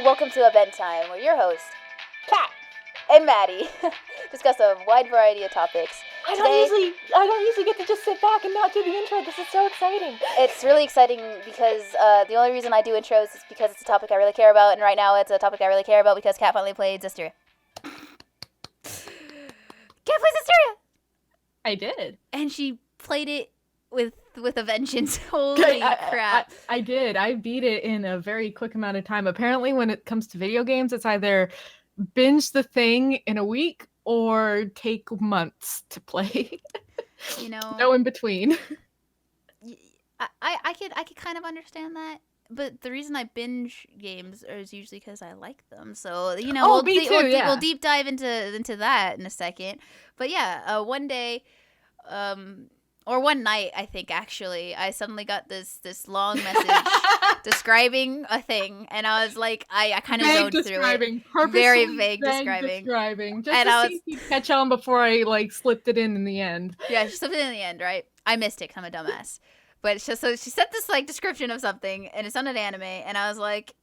welcome to Event Time, where your host, Kat and Maddie, discuss a wide variety of topics. I don't usually get to just sit back and not do the intro. This is so exciting. It's really exciting because the only reason I do intros is because it's a topic I really care about, and right now it's a topic I really care about because Kat finally played Zesteria. Kat played Zesteria! I did. And she played it with a vengeance. Holy crap. I did. I beat it in a very quick amount of time. Apparently, when it comes to video games, it's either binge the thing in a week or take months to play. No in between. I could kind of understand that, but the reason I binge games is usually because I like them. So we'll deep dive into that in a second. But yeah, one day, or one night, I think actually, I suddenly got this long message describing a thing, and I was like, I kind of zoned through it. Very vague describing. Just and to see if you catch on before I slipped it in the end. Yeah, she slipped it in the end, right? I missed it 'cause I'm a dumbass. But it's just, so she said this description of something, and it sounded anime, and I was like,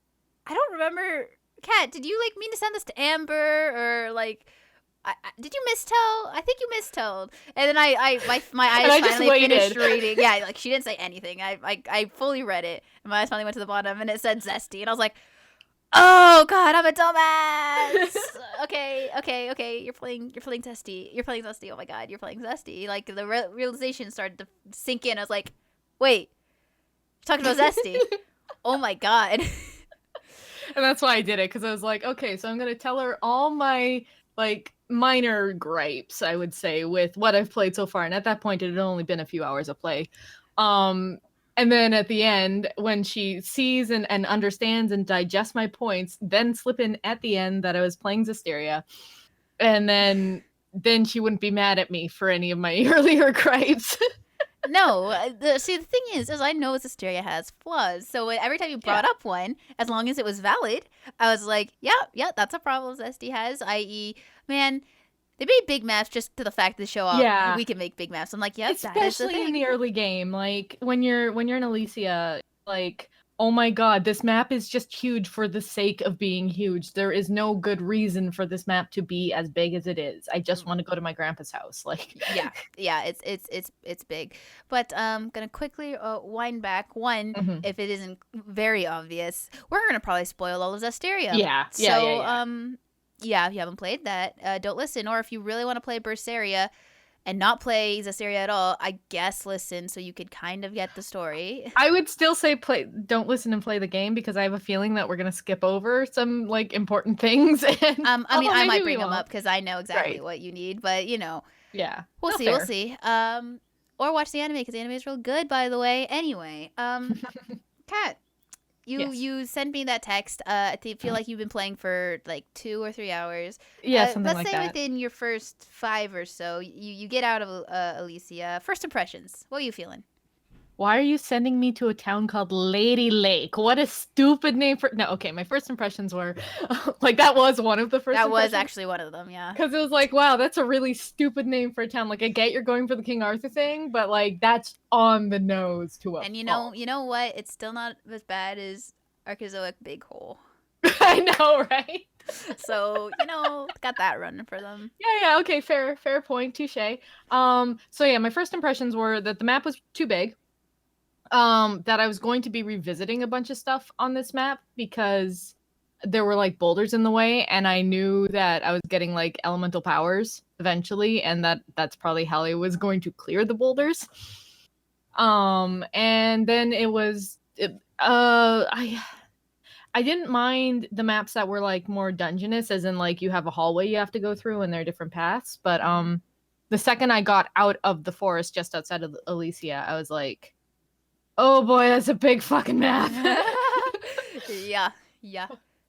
I don't remember. Kat, did you mean to send this to Amber, or did you mistell? I think you mistold. And then my eyes finally finished reading. Yeah, she didn't say anything. I fully read it, and my eyes finally went to the bottom, and it said Zesty, and I was like, oh god, I'm a dumbass. Okay. You're playing Zesty. You're playing Zesty. Oh my god, you're playing Zesty. The realization started to sink in. I was like, wait, you're talking about Zesty. Oh my god. And that's why I did it, because I was like, okay, so I'm gonna tell her all my minor gripes, I would say, with what I've played so far. And at that point, it had only been a few hours of play. And then at the end, when she sees and understands and digests my points, then slip in at the end that I was playing Zesteria. And then she wouldn't be mad at me for any of my earlier gripes. No, the thing is I know Zesteria has flaws. So every time you brought up one, as long as it was valid, I was like, yeah, that's a problem Zesty has, i.e., man, they made big maps just to the fact that show off we can make big maps. I'm like, yeah, especially that is the thing. In the early game, when you're in Alicia, oh my god, this map is just huge for the sake of being huge. There is no good reason for this map to be as big as it is. I just want to go to my grandpa's house. Yeah, it's big. But gonna quickly wind back. If it isn't very obvious, we're gonna probably spoil all of Zesteria. Yeah. Yeah, if you haven't played that, don't listen. Or if you really want to play Berseria and not play Zesteria at all, I guess listen so you could kind of get the story. I would still say don't listen and play the game, because I have a feeling that we're going to skip over some important things. And, I might bring them up because I know exactly what you need, but yeah, we'll see. Or watch the anime, because the anime is real good, by the way. Anyway, Kat, you sent me that text. I feel like you've been playing for 2 or 3 hours. Yeah, something like that. Let's say within your first 5 or so, you get out of Alicia. First impressions. What are you feeling? Why are you sending me to a town called Lady Lake? What a stupid name for... No, okay, my first impressions were... that was one of the first That was actually one of them, yeah. Because it was wow, that's a really stupid name for a town. I get you're going for the King Arthur thing, but, that's on the nose to a And you know what? It's still not as bad as Archaeozoic Big Hole. I know, right? So, got that running for them. Yeah, okay, fair point, touche. So yeah, my first impressions were that the map was too big. That I was going to be revisiting a bunch of stuff on this map because there were boulders in the way, and I knew that I was getting elemental powers eventually, and that's probably how I was going to clear the boulders. And then I didn't mind the maps that were more dungeonous, as in you have a hallway you have to go through and there are different paths. But the second I got out of the forest just outside of Alicia, I was like, oh boy, that's a big fucking map. Yeah.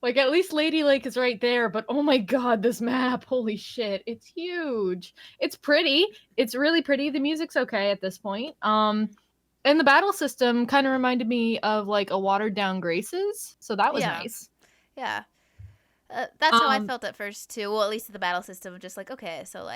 At least Lady Lake is right there, but oh my god, this map, holy shit, it's huge. It's pretty. It's really pretty. The music's okay at this point. And the battle system kind of reminded me of a watered down Graces, so that was nice. Yeah. That's how I felt at first too. Well, at least the battle system, just okay, so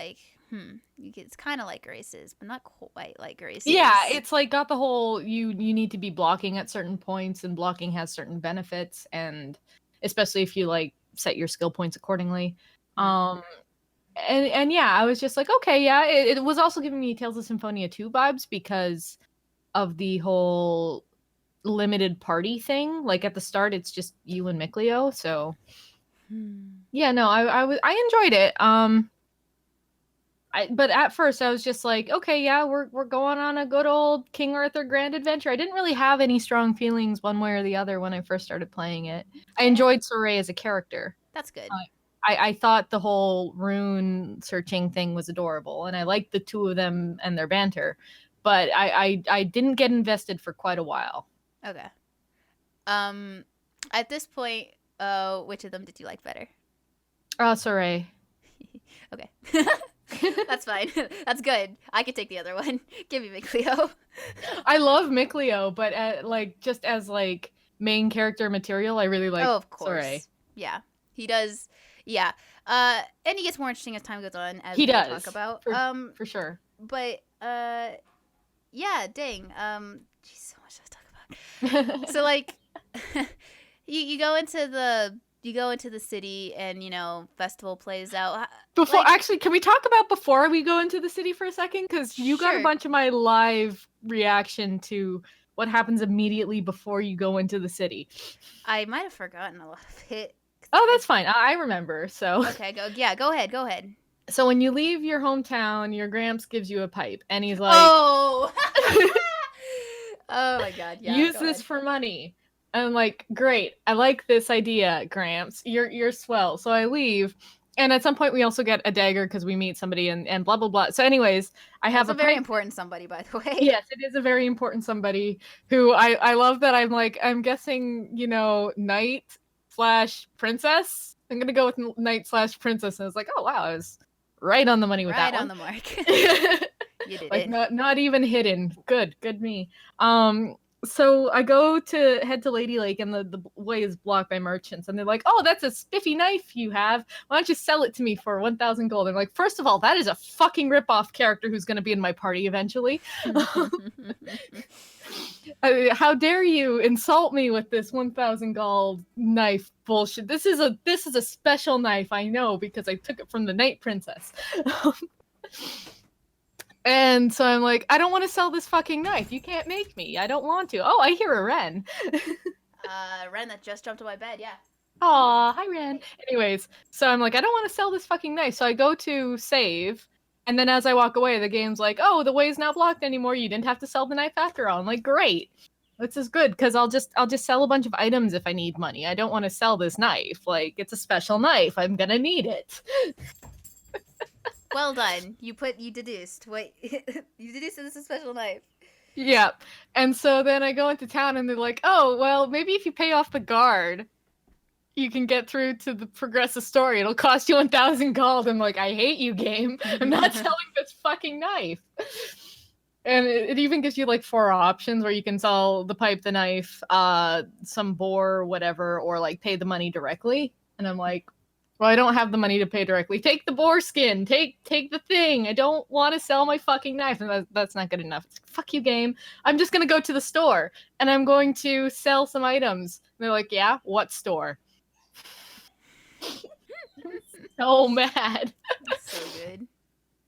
it's kind of like Graces, but not quite like Graces. Yeah, it's got the whole you need to be blocking at certain points, and blocking has certain benefits, and especially if you like set your skill points accordingly. Mm. And yeah, I was just like, okay, yeah. It was also giving me Tales of Symphonia 2 vibes because of the whole limited party thing. Like at the start, it's just you and Mikleo. So yeah, no, I enjoyed it. But at first I was just like, okay, yeah, we're going on a good old King Arthur grand adventure. I didn't really have any strong feelings one way or the other when I first started playing it. I enjoyed Sorey as a character. That's good. I thought the whole rune searching thing was adorable, and I liked the two of them and their banter. But I didn't get invested for quite a while. Okay. At this point, which of them did you like better? Sorey. Okay. That's fine. That's good. I could take the other one. Give me Mikleo. I love Mikleo, but like just as like main character material, I really like of course. Sorey. Yeah. He does. Yeah. And he gets more interesting as time goes on, as he we'll does talk about. For sure. But yeah, dang. Geez, so much to talk about. So like you go into the city and festival plays out. Before like, actually, can we talk about before we go into the city for a second? Because you got a bunch of my live reaction to what happens immediately before you go into the city. I might have forgotten a lot of it. Oh, that's fine. I remember. So okay, go ahead. So when you leave your hometown, your Gramps gives you a pipe, and he's like, "Oh, oh my God, yeah, use this for money." And I'm like, "Great, I like this idea, Gramps. You're swell." So I leave, and at some point we also get a dagger because we meet somebody and blah blah blah. So, anyways, I have a very important somebody, by the way. Yes, it is a very important somebody who I love that I'm guessing knight/princess. I'm gonna go with knight/princess, and it's like, oh wow, I was right on the money with that one. Right on the mark. You did like it. not even hidden. Good me. So I head to Lady Lake, and the way is blocked by merchants, and they're like, oh, that's a spiffy knife you have. Why don't you sell it to me for 1,000 gold? I'm like, first of all, that is a fucking ripoff character who's going to be in my party eventually. How dare you insult me with this 1,000 gold knife bullshit? This is a special knife, I know, because I took it from the Night Princess. And so I'm like, I don't want to sell this fucking knife. You can't make me. I don't want to. Oh, I hear a wren. Ren that just jumped to my bed, yeah. Aw, hi Ren. Anyways, so I'm like, I don't want to sell this fucking knife. So I go to save, and then as I walk away, the game's like, oh, the way is not blocked anymore. You didn't have to sell the knife after all. I'm like, great. This is good, because I'll just sell a bunch of items if I need money. I don't want to sell this knife. Like, it's a special knife. I'm gonna need it. Well done. You deduced. Wait, you deduced that this is a special knife. Yeah. And so then I go into town, and they're like, oh, well, maybe if you pay off the guard, you can get through to the progressive story. It'll cost you 1,000 gold. I'm like, I hate you, game. I'm not selling this fucking knife. And it even gives you like 4 options where you can sell the pipe, the knife, some boar, whatever, or like pay the money directly. And I'm like, well, I don't have the money to pay directly. Take the boar skin. Take the thing. I don't want to sell my fucking knife. And that's not good enough. It's like, fuck you, game. I'm just going to go to the store, and I'm going to sell some items. And they're like, yeah? What store? So mad. So good.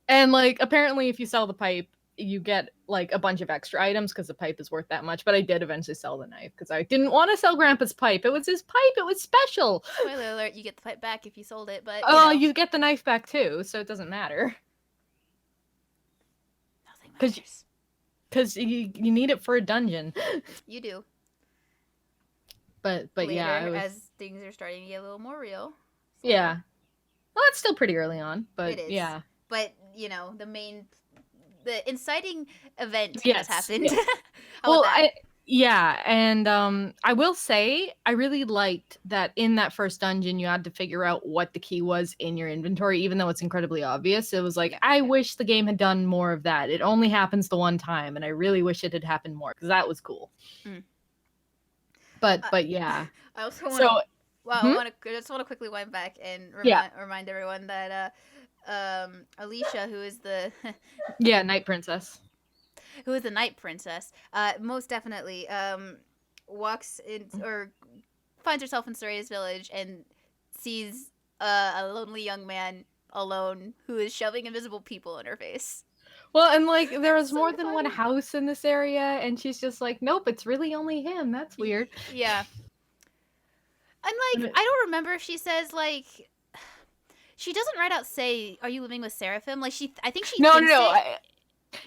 And like, apparently if you sell the pipe, you get like a bunch of extra items because the pipe is worth that much. But I did eventually sell the knife because I didn't want to sell Grandpa's pipe. It was his pipe. It was special. Spoiler alert, you get the pipe back if you sold it, but you get the knife back too, so it doesn't matter. Nothing matters. Because you need it for a dungeon. You do. But later, yeah, as things are starting to get a little more real. So. Yeah. Well, it's still pretty early on, but it is. Yeah. But the inciting event has happened. Yeah. Well, and I will say I really liked that in that first dungeon you had to figure out what the key was in your inventory, even though it's incredibly obvious. It was like, I wish the game had done more of that. It only happens the one time, and I really wish it had happened more because that was cool. But yeah. I also want I just want to quickly wind back and remind everyone that Alicia, who is the Night Princess, who is the Night Princess, most definitely walks in or finds herself in Soraya's village and sees a lonely young man alone who is shoving invisible people in her face. Well, and like there was So more than one funny. house in this area, and she's just like, nope, it's really only him. That's weird. Yeah. And And like, I don't remember if she says like she doesn't right out say, "Are you living with Seraphim?" Like I think she no, thinks it.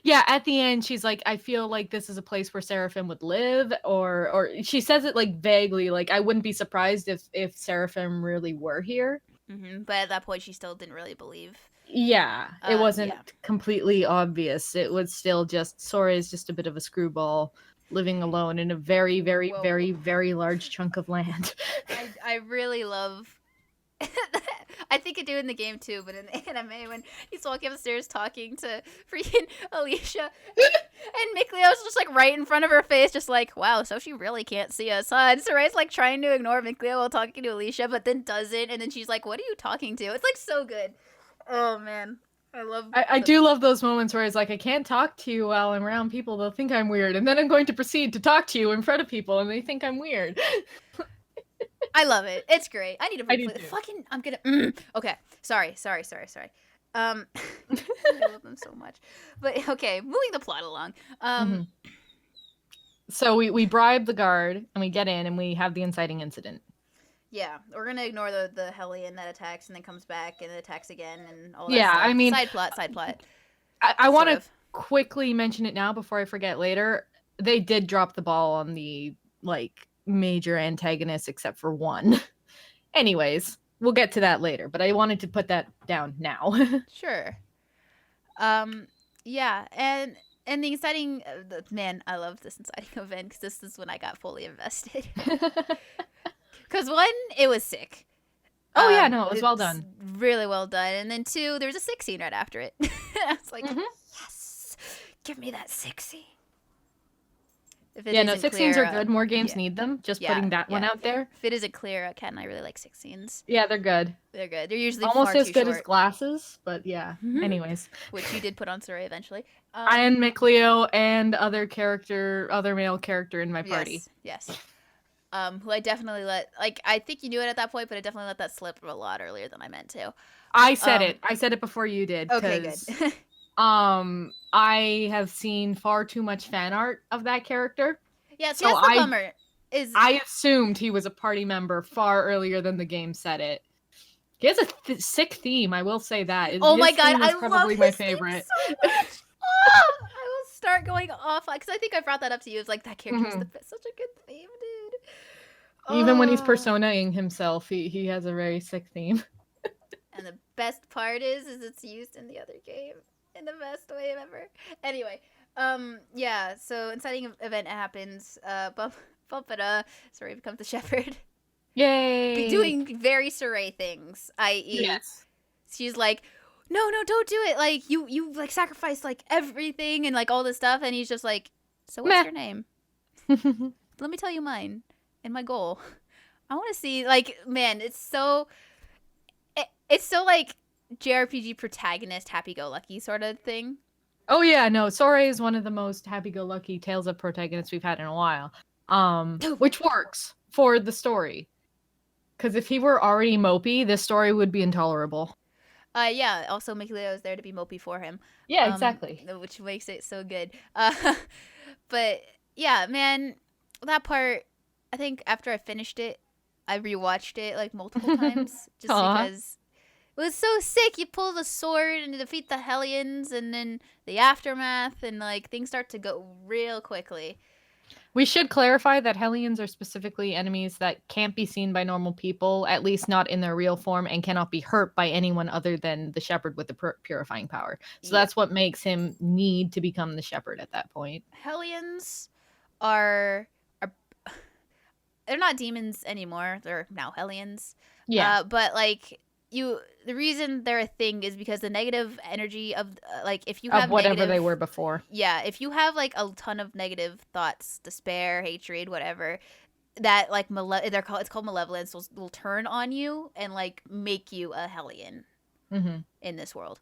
Yeah, at the end, she's like, I feel like this is a place where Seraphim would live, or she says it like vaguely, like I wouldn't be surprised if Seraphim really were here. But at that point, she still didn't really believe. Yeah, it wasn't Yeah. completely obvious. It was still just Sora is just a bit of a screwball living alone in a very, very, Whoa. very, very large chunk of land. I really love. I think I do in the game too, but in the anime, when he's walking upstairs talking to freaking Alicia, and Miklio's just like right in front of her face, just like, wow, so she really can't see us, huh? And Soray's like trying to ignore Miklio while talking to Alicia, but then doesn't, and then she's like, what are you talking to? It's like so good. Oh man. I love. I do love those moments where it's like, I can't talk to you while I'm around people. They'll think I'm weird. And then I'm going to proceed to talk to you in front of people and they think I'm weird. I love it. It's great. I need to I do replay. too. Fucking. I'm gonna. Okay. Sorry. I love them so much. But okay, moving the plot along. So we bribe the guard and we get in and we have the inciting incident. Yeah, we're gonna ignore the Hellion that attacks and then comes back and attacks again and all that Yeah, stuff. I mean, side plot. I want Sort to of. quickly mention it now before I forget later. They did drop the ball on the like major antagonists except for one. Anyways, we'll get to that later, but I wanted to put that down now. Sure. Yeah, and the inciting man, I love this inciting event because this is when I got fully invested. Because one, it was sick. Oh yeah, no, it was well done. Really well done. And then two, there was a sick scene right after it. I was like, yes, give me that sick scene. Yeah, no, sick scenes are good. More games need them. Just putting that one out there. If it isn't clear, Kat and I really like sick scenes. Yeah, they're good. They're good. They're usually almost far as too good short. as glasses, but yeah. Anyways, which you did put on Soraya eventually. And Mikleo and other male character in my party. Yes. Who I definitely I think you knew it at that point, but I definitely let that slip a lot earlier than I meant to. I said it. I said it before you did. Okay, good. I have seen far too much fan art of that character. Yeah, so that's the bummer. I assumed he was a party member far earlier than the game said it. He has a sick theme, I will say that. Oh my god, I probably love my his favorite. Theme so much. I will start going off because I think I brought that up to you. It's like that character is such a good theme, dude. Even when he's personaing himself, he has a very sick theme. And the best part is it's used in the other game in the best way ever. Anyway, yeah. So inciting event happens. Bumpita, Soraya becomes the shepherd. Yay! Doing very Soraya things, i.e., she's like, no, don't do it. Like you like sacrifice like everything and like all this stuff, and he's just like, so what's your name? Let me tell you mine and my goal. I want to see like, man, it's so like JRPG protagonist happy-go-lucky sort of thing. Oh yeah, no, Soraya is one of the most happy-go-lucky Tales of protagonists we've had in a while. Which works for the story. Because if he were already mopey, this story would be intolerable. Yeah, also Mikleo is there to be mopey for him. Yeah, exactly. Which makes it so good. But yeah, man, that part, I think after I finished it, I rewatched it like multiple times just because it was so sick. You pull the sword and defeat the Hellions and then the aftermath and like things start to go real quickly. We should clarify that Hellions are specifically enemies that can't be seen by normal people, at least not in their real form, and cannot be hurt by anyone other than the shepherd with the purifying power. So that's what makes him need to become the shepherd at that point. Hellions are they're not demons anymore. They're now Hellions. Yeah. But like the reason they're a thing is because the negative energy of like if you have whatever they were before. Yeah, if you have like a ton of negative thoughts, despair, hatred, whatever, that like it's called malevolence will turn on you and like make you a Hellion in this world.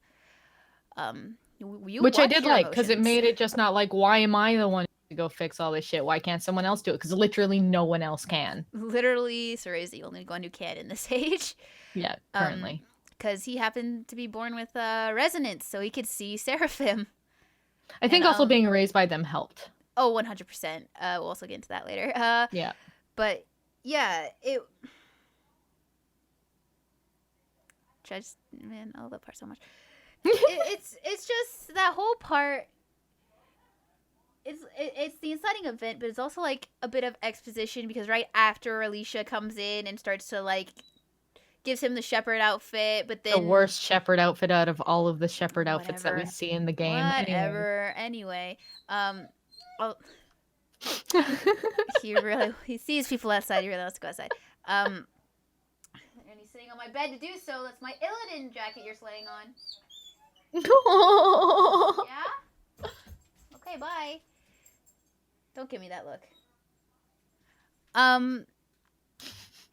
Which I did like because it made it just not like, why am I the one to go fix all this shit. Why can't someone else do it? Because literally no one else can. Literally, Saray is the only one who can in this age. Yeah, currently. Because he happened to be born with resonance, so he could see Seraphim. I think also being raised by them helped. Oh, 100%. We'll also get into that later. Yeah. But yeah, man, I love that part so much. It's just that whole part. It's the inciting event, but it's also like a bit of exposition because right after Alicia comes in and starts to like gives him the shepherd outfit, but then the worst shepherd outfit out of all of the shepherd outfits that we see in the game. Anyway, he sees people outside. He really wants to go outside. And he's sitting on my bed to do so. That's my Illidan jacket you're slaying on. Yeah. Okay, bye. Don't give me that look.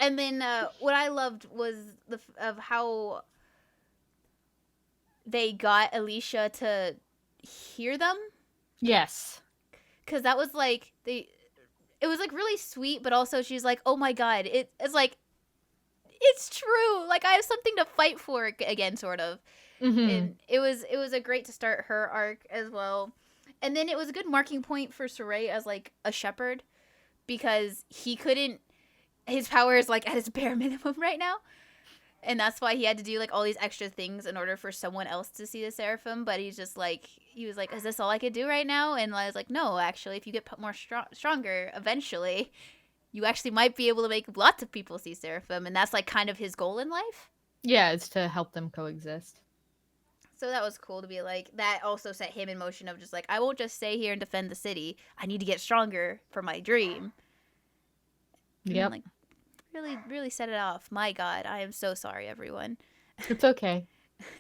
And then what I loved was of how they got Alicia to hear them. Yes. Because that was like it was like really sweet, but also she's like, oh my god, it's like it's true. Like I have something to fight for again, sort of. Mm-hmm. And it was a great to start her arc as well. And then it was a good marking point for Saray as like a shepherd because his power is like at his bare minimum right now. And that's why he had to do like all these extra things in order for someone else to see the Seraphim. But he was like, is this all I could do right now? And I was like, no, actually, if you get more stronger, eventually, you actually might be able to make lots of people see Seraphim. And that's like kind of his goal in life. Yeah, it's to help them coexist. So that was cool to be like, that also set him in motion of just like, I won't just stay here and defend the city. I need to get stronger for my dream. Yep. Like, really, really set it off. My God, I am so sorry, everyone. It's okay.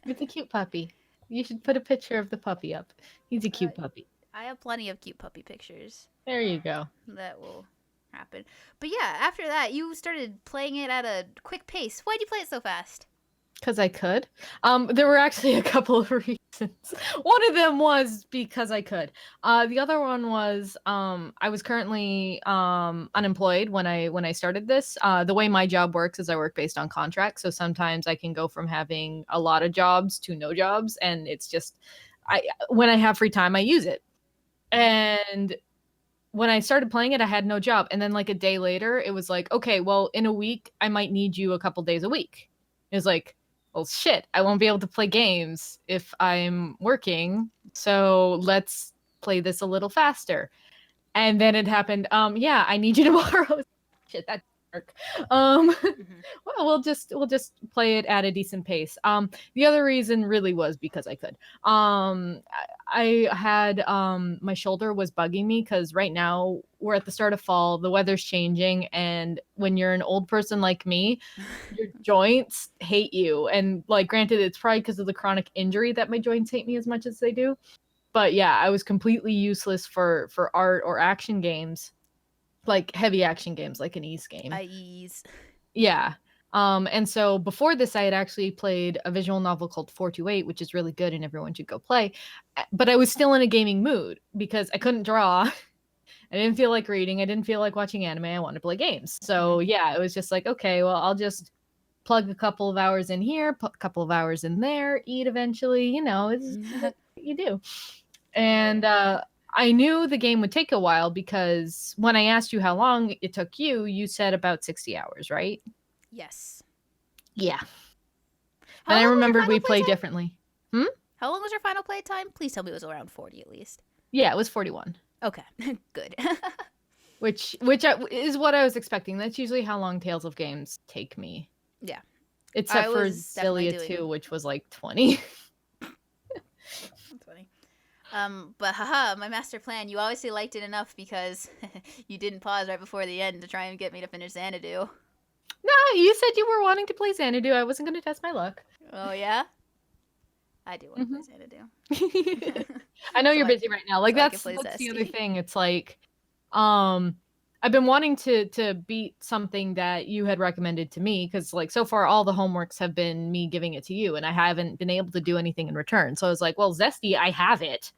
It's a cute puppy. You should put a picture of the puppy up. He's a cute puppy. I have plenty of cute puppy pictures. There you go. That will happen. But yeah, after that, you started playing it at a quick pace. Why'd you play it so fast? Because I could. There were actually a couple of reasons. One of them was because I could. The other one was I was currently unemployed when I started this. The way my job works is I work based on contract, so sometimes I can go from having a lot of jobs to no jobs, and it's just when I have free time, I use it. And when I started playing it, I had no job, and then like a day later, it was like, okay, well, in a week, I might need you a couple days a week. It was like, well, shit, I won't be able to play games if I'm working. So let's play this a little faster. And then it happened. Yeah, I need you tomorrow. Shit, that work. Well, we'll just play it at a decent pace. The other reason really was because I could. I had my shoulder was bugging me because right now we're at the start of fall, the weather's changing, and when you're an old person like me, your joints hate you. And like, granted, it's probably because of the chronic injury that my joints hate me as much as they do. But yeah, I was completely useless for art or action games, like heavy action games, like an Ys game. Ys. Yeah. And so before this, I had actually played a visual novel called 428, which is really good and everyone should go play. But I was still in a gaming mood because I couldn't draw. I didn't feel like reading. I didn't feel like watching anime. I wanted to play games. So yeah, it was just like, okay, well, I'll just plug a couple of hours in here, a couple of hours in there, eat eventually, it's what you do. And I knew the game would take a while because when I asked you how long it took you, you said about 60 hours, right? Yes. Yeah. And I remembered we played differently. How long was your final play time? Please tell me it was around 40 at least. Yeah, it was 41. Okay, good. which is what I was expecting. That's usually how long Tales of games take me. Yeah. Except for Zesteria 2, which was like 20. That's funny. But haha, my master plan, you obviously liked it enough because you didn't pause right before the end to try and get me to finish Xanadu. No, you said you were wanting to play Xanadu. I wasn't going to test my luck. Oh, yeah? I do want to play Xanadu. I know you're busy right now. Like, that's the other thing. It's like, I've been wanting to beat something that you had recommended to me because, like, so far all the homeworks have been me giving it to you, and I haven't been able to do anything in return. So I was like, well, Zesty, I have it.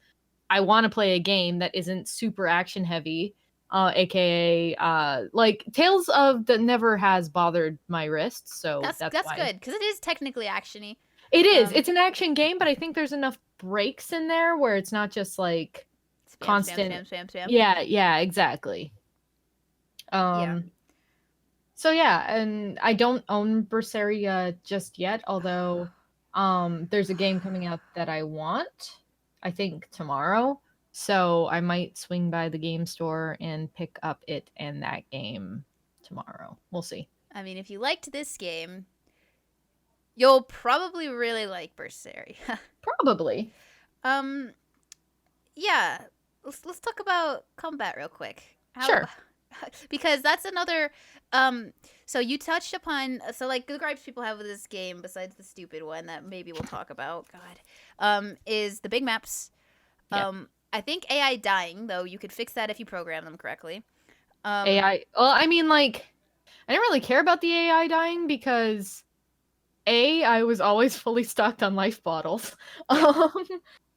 I want to play a game that isn't super action heavy, aka like Tales of the Never has bothered my wrists, so that's That's why. good because it is technically actiony. It is. Um, It's an action game, but I think there's enough breaks in there where it's not just like spam, spam, constant. spam, spam, spam. Yeah, yeah, exactly. Yeah. Um so yeah, and I don't own Berseria just yet, although there's a game coming out that I want, I think tomorrow. So I might swing by the game store and pick up it and that game tomorrow. We'll see. I mean, if you liked this game, you'll probably really like Berseria. Probably. um, yeah. Let's talk about combat real quick. Sure. Because that's another. So you touched upon like the gripes people have with this game, besides the stupid one that maybe we'll talk about. God, is the big maps. Yeah. I think AI dying though. You could fix that if you program them correctly. AI. Well, I mean, like, I didn't really care about the AI dying because I was always fully stocked on life bottles.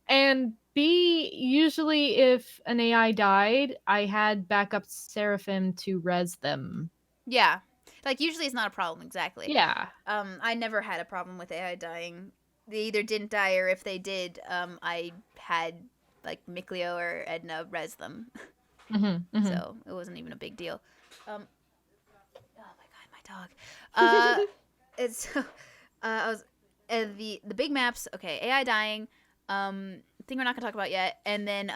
And B, usually if an AI died, I had backup Seraphim to res them. Yeah. Like usually it's not a problem exactly. Yeah. I never had a problem with AI dying. They either didn't die or if they did, I had like Mikleo or Edna res them. So it wasn't even a big deal. Oh my god, my dog. It's I was the big maps. Okay, AI dying. Thing we're not gonna talk about yet, and then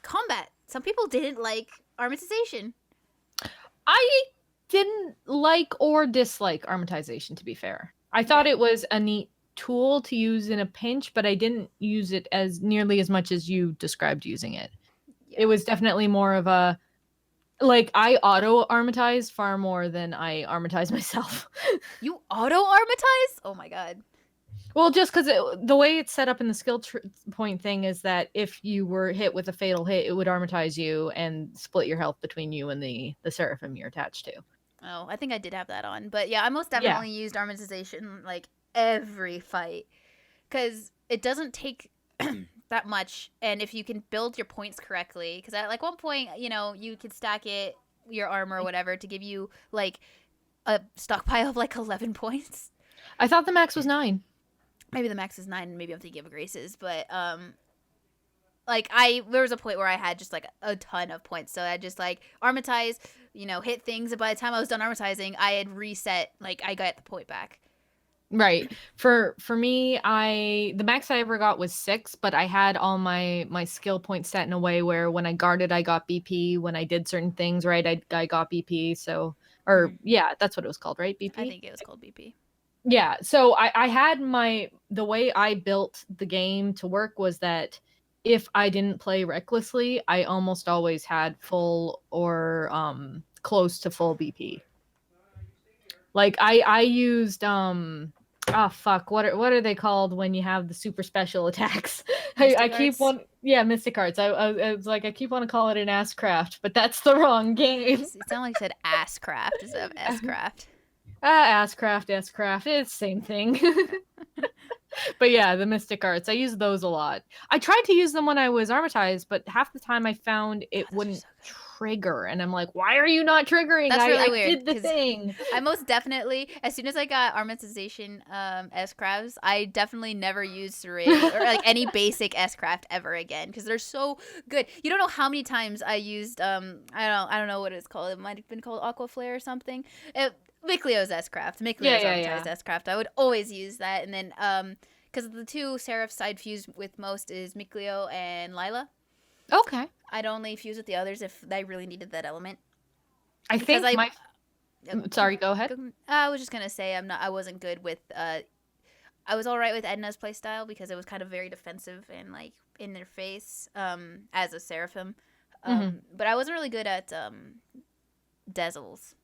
combat. Some people didn't like armatization. I didn't like or dislike armatization, to be fair. I thought it was a neat tool to use in a pinch, but I didn't use it as nearly as much as you described using it. Yeah. It was definitely more of a, like, I auto armatize far more than I armatize myself. You auto armatize? Oh my god. Well, just because the way it's set up in the skill point thing is that if you were hit with a fatal hit, it would armatize you and split your health between you and the Seraphim you're attached to. Oh, I think I did have that on. But yeah, I most definitely used armatization like every fight. Because it doesn't take that much. And if you can build your points correctly, because at like one point, you could stack it, your armor or whatever, to give you like a stockpile of like 11 points. I thought the max was 9. Maybe the max is 9, and maybe I'm thinking of graces, but like there was a point where I had just like a ton of points, so I just like armatize, hit things, and by the time I was done armatizing, I had reset, like I got the point back. Right. For me, the max I ever got was 6, but I had all my skill points set in a way where when I guarded, I got BP. When I did certain things, right, I got BP. So, or yeah, that's what it was called, right? BP. I think it was called BP. Yeah, so I had the way I built the game to work was that if I didn't play recklessly, I almost always had full or close to full BP. Like I used fuck, what are they called when you have the super special attacks? I keep Mystic Arts. I was like, I keep wanting to call it an ass craft, but that's the wrong game. It sounded like you said ass craft instead of S craft. Asscraft, it's the same thing. But yeah, the Mystic Arts, I use those a lot. I tried to use them when I was armatized, but half the time I found it wouldn't trigger, and I'm like, why are you not triggering? That's really weird. I did the thing. I most definitely, as soon as I got armatization S-crafts, I definitely never used Syringe or like any basic S-craft ever again, because they're so good. You don't know how many times I used I don't know what it's called. It might have been called Aqua Flare or something. Mikleo's S-craft. Mikleo's armatized S-craft. I would always use that, and then because the two Seraphs I'd fuse with most is Mikleo and Lila. Okay. I'd only fuse with the others if I really needed that element. Sorry, go ahead. I was just gonna say I wasn't good with. I was all right with Edna's playstyle because it was kind of very defensive and like in their face as a Seraphim, but I wasn't really good at Dazzles.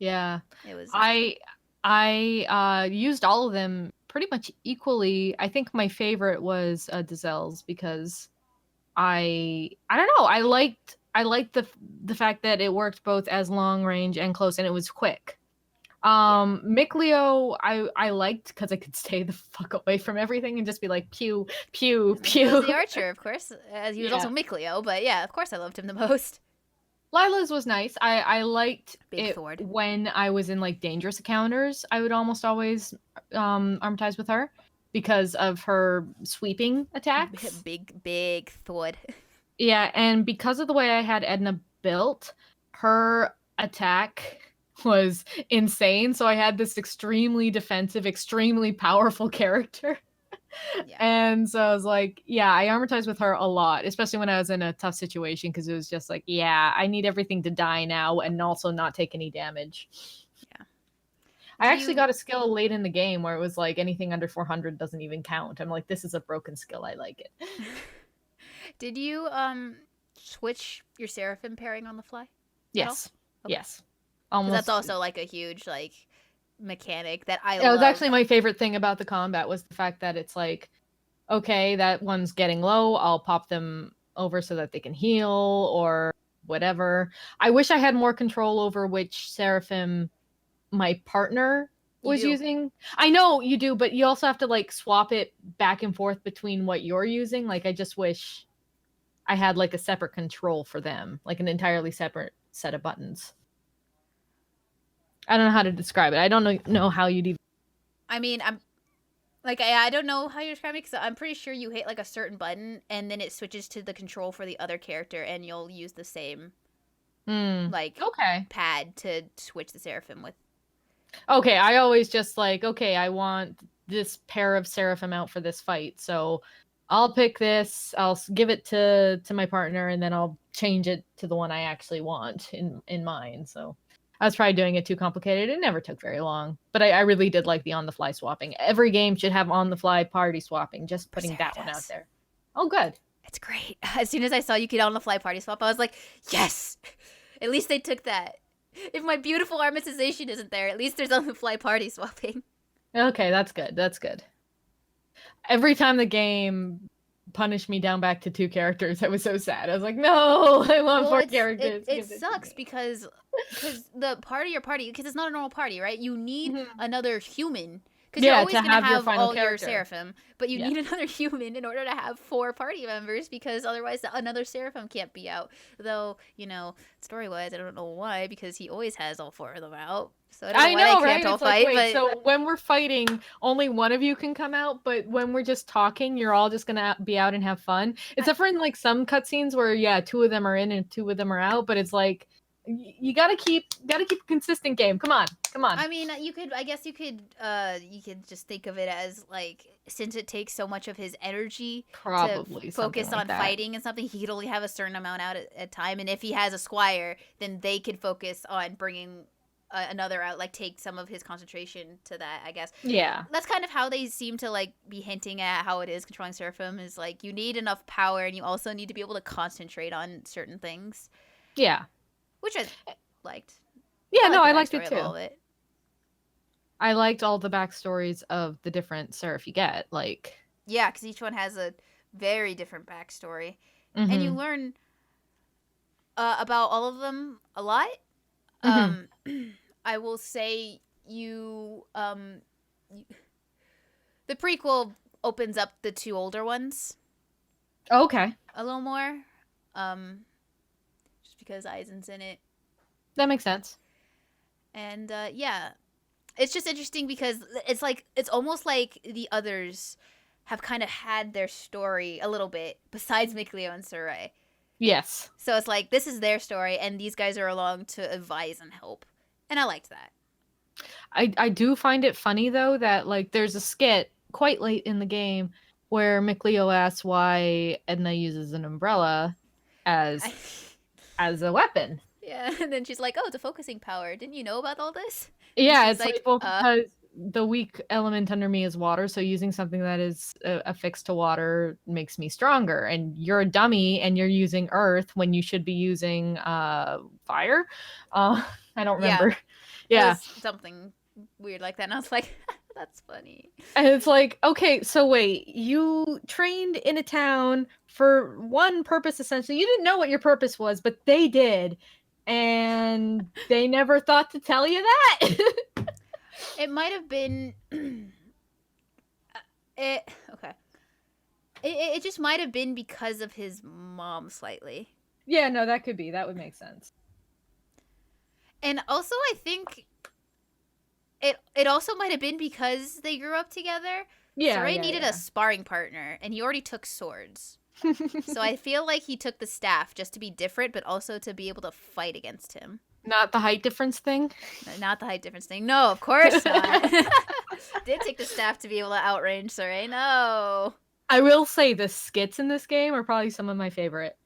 Yeah, it was. I used all of them pretty much equally. I think my favorite was Dazzles because I don't know. I liked the fact that it worked both as long range and close, and it was quick. Micleo, I liked because I could stay the fuck away from everything and just be like pew pew Micleo's the pew. archer, of course. He was Yeah. also Micleo, but yeah, of course I loved him the most. Lila's was nice. I liked Big it Thord. when I was in like dangerous encounters. I would almost always armatize with her because of her sweeping attacks. Big Thord. Yeah, and because of the way I had Edna built, her attack was insane. So I had this extremely defensive, extremely powerful character. Yeah. And so I was like, yeah, I armatized with her a lot, especially when I was in a tough situation because it was just like, yeah, I need everything to die now and also not take any damage. Yeah. I actually got a skill late in the game where it was like anything under 400 doesn't even count. I'm like, this is a broken skill. I like it. Did you switch your Seraphim pairing on the fly? Yes. Okay. Yes. Because that's also like a huge like mechanic that I love. It was actually my favorite thing about the combat was the fact that it's like, okay, that one's getting low. I'll pop them over so that they can heal or whatever. I wish I had more control over which Seraphim my partner was using. I know you do, but you also have to like swap it back and forth between what you're using. Like I just wish I had like a separate control for them, like an entirely separate set of buttons. I don't know how to describe it. I don't know how you'd even. I mean, I'm like I don't know how you describe it because I'm pretty sure you hit like a certain button and then it switches to the control for the other character and you'll use the same like pad to switch the Seraphim with. Okay, I always just like, okay, I want this pair of Seraphim out for this fight, so I'll pick this, I'll give it to my partner, and then I'll change it to the one I actually want in mine. So I was probably doing it too complicated. It never took very long, but I really did like the on-the-fly swapping. Every game should have on-the-fly party swapping, just putting that one out there. Oh, good. It's great. As soon as I saw you could on-the-fly party swap, I was like, yes! At least they took that. If my beautiful armatization isn't there, at least there's on-the-fly party swapping. Okay, that's good. That's good. Every time the game punished me down back to 2 characters, I was so sad. I was like, no, I want 4 characters. It sucks because the party, because it's not a normal party, right? You need another human. Because you're always going to have all your Seraphim, but you need another human in order to have 4 party members because otherwise another Seraphim can't be out. Though, you know, story-wise, I don't know why because he always has all 4 of them out. So I don't know why they can't all fight. Like, wait, so when we're fighting, only one of you can come out, but when we're just talking, you're all just going to be out and have fun? Except for in like some cutscenes where, yeah, 2 of them are in and 2 of them are out, but it's like, you gotta keep a consistent game. Come on. I mean, you could just think of it as like, since it takes so much of his energy to focus on fighting and something, he could only have a certain amount out at a time. And if he has a squire, then they could focus on bringing another out, like take some of his concentration to that, I guess. Yeah. That's kind of how they seem to like be hinting at how it is controlling Seraphim is like you need enough power and you also need to be able to concentrate on certain things. Yeah. Which I liked. Yeah, I liked it too. I liked all the backstories of the different Seraph you get. Like, yeah, because each one has a very different backstory, and you learn about all of them a lot. I will say the prequel opens up the 2 older ones. Okay. A little more. Because Aizen's in it. That makes sense. And yeah, it's just interesting because it's almost like the others have kind of had their story a little bit besides Micleo and Sarai. Yes. So it's like this is their story and these guys are along to advise and help. And I liked that. I do find it funny though that like there's a skit quite late in the game where Micleo asks why Edna uses an umbrella as a weapon. Yeah, and then she's like, oh, it's a focusing power. Didn't you know about all this? Yeah, it's like well, because the weak element under me is water, so using something that is affixed to water makes me stronger. And you're a dummy, and you're using earth when you should be using fire. I don't remember. Yeah. It was something weird like that, and I was like, that's funny. And it's like, okay, so wait, you trained in a town for one purpose, essentially. You didn't know what your purpose was, but they did. and they never thought to tell you that. It might have been. Okay. It just might have been because of his mom slightly. Yeah, no, that could be. That would make sense. And also, I think it also might have been because they grew up together. Yeah, Ray needed a sparring partner, and he already took swords. So I feel like he took the staff just to be different, but also to be able to fight against him. Not the height difference thing? Not the height difference thing. No, of course not. Did take the staff to be able to outrange Saray. No. I will say the skits in this game are probably some of my favorite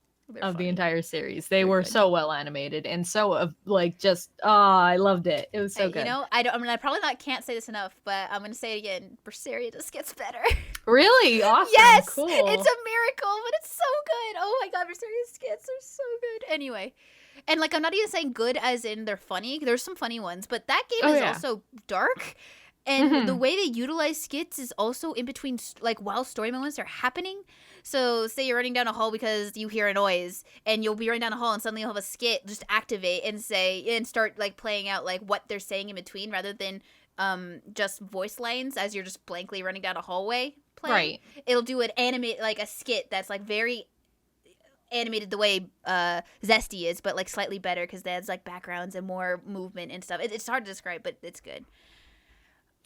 of the entire series. They were so well animated and so just I loved it. It was so good. You know, I probably can't say this enough, but I'm gonna say it again. Berseria just gets better. Really? Awesome. Yes, cool. It's a miracle, but it's so good. Oh my god, Berseria's skits are so good. Anyway, and like I'm not even saying good as in they're funny. There's some funny ones, but that game is also dark. And the way they utilize skits is also in between, like, while story moments are happening. So, say you're running down a hall because you hear a noise, and you'll be running down a hall, and suddenly you'll have a skit just activate and start, like, playing out, like, what they're saying in between, rather than just voice lines as you're just blankly running down a hallway playing. Right. It'll do a skit that's, like, very animated the way Zesty is, but, like, slightly better because it has, like, backgrounds and more movement and stuff. It's hard to describe, but it's good.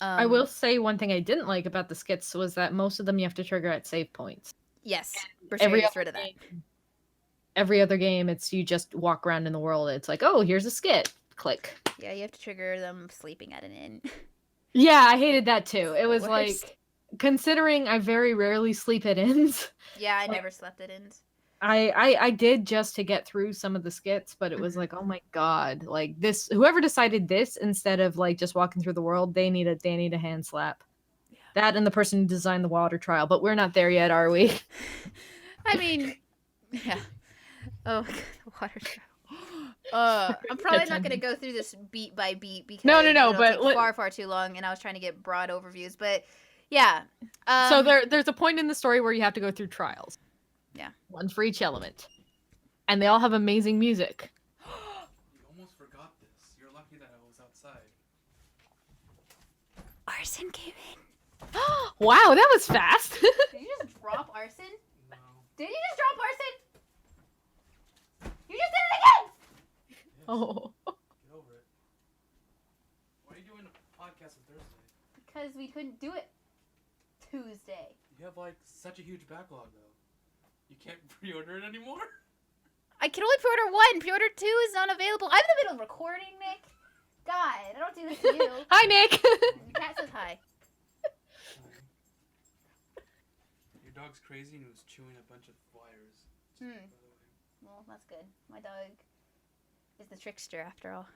I will say one thing I didn't like about the skits was that most of them you have to trigger at save points. Yes, Berseria gets rid of that. Every other game, it's you just walk around in the world. It's like, oh, here's a skit. Click. Yeah, you have to trigger them sleeping at an inn. Yeah, I hated that too. It was like, considering I very rarely sleep at inns. Yeah, I never slept at inns. I did just to get through some of the skits, but it was like, oh my god, like this, whoever decided this instead of like just walking through the world, they need a hand slap. Yeah. That and the person who designed the water trial, but we're not there yet, are we? I mean, yeah. Oh, the water trial. I'm probably not gonna go through this beat by beat because no, but far too long, and I was trying to get broad overviews, but yeah. So there's a point in the story where you have to go through trials. Yeah. One for each element. And they all have amazing music. You almost forgot this. You're lucky that I was outside. Arson came in. Wow, that was fast. Did you just drop Arson? No. Did you just drop Arson? You just did it again! Yes. Oh. Get over it. Why are you doing a podcast on Thursday? Because we couldn't do it Tuesday. You have like such a huge backlog though. You can't pre-order it anymore? I can only pre-order one. Pre-order 2 is not available. I'm in the middle of recording, Nick. God, I don't do this to you. Hi, Nick. Your cat says hi. Your dog's crazy and he was chewing a bunch of wires. By the way. Well, that's good. My dog is the trickster after all.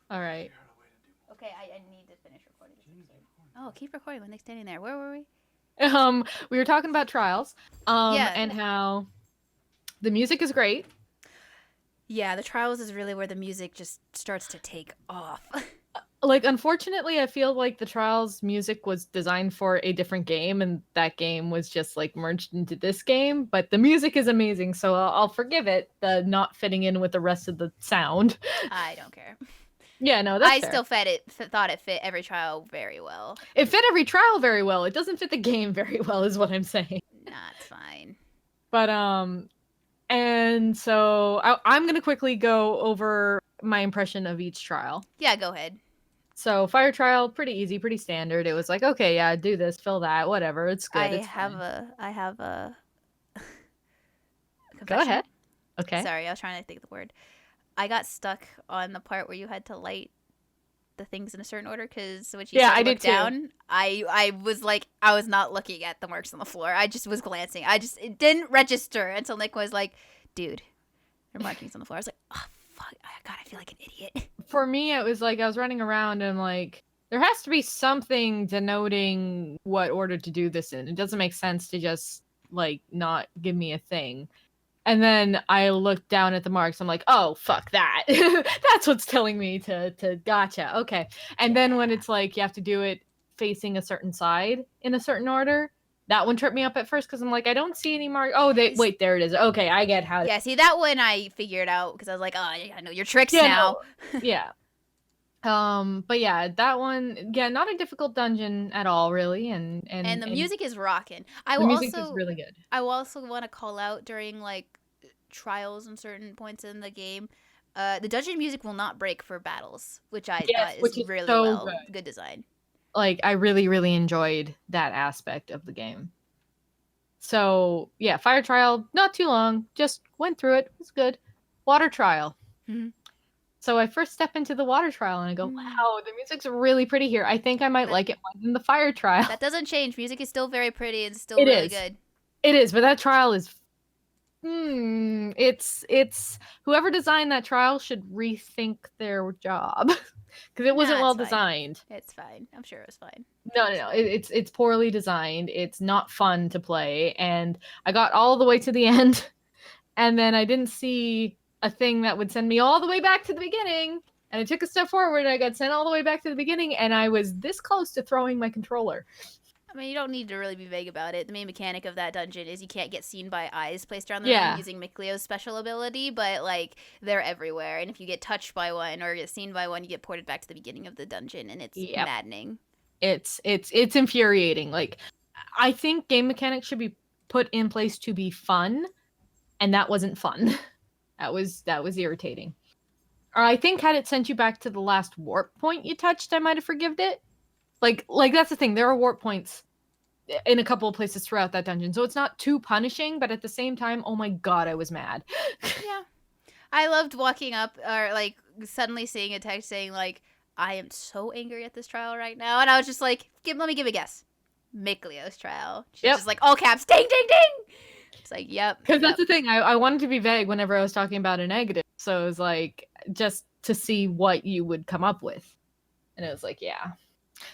All right. Okay, I need to finish recording. Oh, keep recording when Nick's standing there. Where were we? We were talking about trials. And how the music is great. Yeah, the trials is really where the music just starts to take off. Like, unfortunately, I feel like the trials music was designed for a different game, and that game was just like merged into this game. But the music is amazing, so I'll forgive it, the not fitting in with the rest of the sound. I don't care. Yeah, no, that's fair. Still thought it fit every trial very well. It fit every trial very well. It doesn't fit the game very well, is what I'm saying. That's fine. But and so I'm gonna quickly go over my impression of each trial. Yeah, go ahead. So fire trial, pretty easy, pretty standard. It was like, okay, yeah, do this, fill that, whatever. It's good. I have a Go ahead. Okay. Sorry, I was trying to think of the word. I got stuck on the part where you had to light the things in a certain order because when she I looked did down, I was like, I was not looking at the marks on the floor. I just was glancing. It didn't register until Nick was like, dude, there are markings on the floor. I was like, oh, fuck. God, I feel like an idiot. For me, it was like I was running around and like, there has to be something denoting what order to do this in. It doesn't make sense to just like not give me a thing. And then I looked down at the marks. I'm like, oh, fuck that. That's what's telling me to gotcha. Okay. And then when it's like you have to do it facing a certain side in a certain order, That one tripped me up at first because I'm like, I don't see any mark. Oh, wait, there it is. Okay, I get how. Yeah, see, that one I figured out because I was like, oh, I know your tricks Yeah, now. no, yeah. But yeah, that one, yeah, not a difficult dungeon at all, really, and And the music is rocking. the music is really good. I will also want to call out during like trials and certain points in the game. The dungeon music will not break for battles, which I thought which is is really so good design. Like, I really, really enjoyed that aspect of the game. So yeah, fire trial, not too long, just went through it. It was good. Water trial. Mm-hmm. So I first step into the water trial and I go, wow, the music's really pretty here. I think I might like it more than the fire trial. That doesn't change. Music is still very pretty and still It really is. good. It is, but that trial is it's whoever designed that trial should rethink their job because it wasn't well designed. It's fine. I'm sure it was fine. No. It's poorly designed. It's not fun to play, and I got all the way to the end, and then I didn't see a thing that would send me all the way back to the beginning. And I took a step forward, and I got sent all the way back to the beginning, and I was this close to throwing my controller. I mean, you don't need to really be vague about it. The main mechanic of that dungeon is you can't get seen by eyes placed around the room using Miklio's special ability, but, like, they're everywhere. And if you get touched by one or get seen by one, you get ported back to the beginning of the dungeon, and it's maddening. It's infuriating. Like, I think game mechanics should be put in place to be fun, and that wasn't fun. That was irritating. Or I think had it sent you back to the last warp point you touched, I might have forgived it. Like that's the thing. There are warp points in a couple of places throughout that dungeon, so it's not too punishing. But at the same time, oh my god, I was mad. Yeah, I loved walking up or like suddenly seeing a text saying like, "I am so angry at this trial right now," and I was just like, "Let me give a guess, Miklio's trial." She's just like all caps, ding, ding, ding. It's like, yep. Because that's the thing. I wanted to be vague whenever I was talking about a negative, so it was like just to see what you would come up with, and it was like, yeah.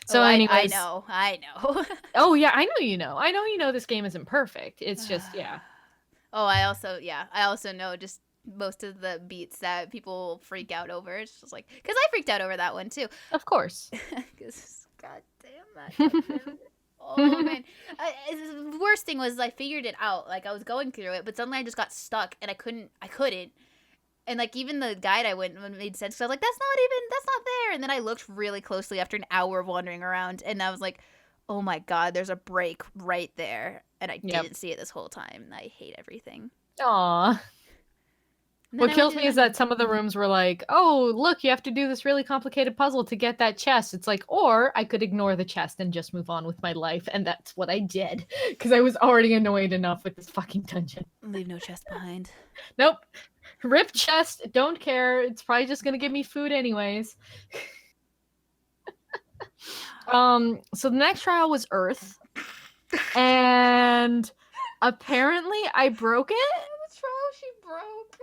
So anyways, I know. Oh yeah, I know you know. I know you know this game isn't perfect. It's just Oh, I also know just most of the beats that people freak out over. It's just like because I freaked out over that one too. Of course. Because god damn that. Oh man, the worst thing was I figured it out. Like I was going through it, but suddenly I just got stuck and I couldn't. And, like, even the guide I went made sense. Because I was like, that's not there. And then I looked really closely after an hour of wandering around. And I was like, oh, my God, there's a break right there. And I didn't see it this whole time. I hate everything. Aww. What kills me is that some of the rooms were like, oh, look, you have to do this really complicated puzzle to get that chest. It's like, or I could ignore the chest and just move on with my life. And that's what I did. Because I was already annoyed enough with this fucking dungeon. Leave no chest behind. Nope. Rip chest, don't care. It's probably just gonna give me food anyways. So the next trial was Earth. And apparently I broke it. The trial she broke.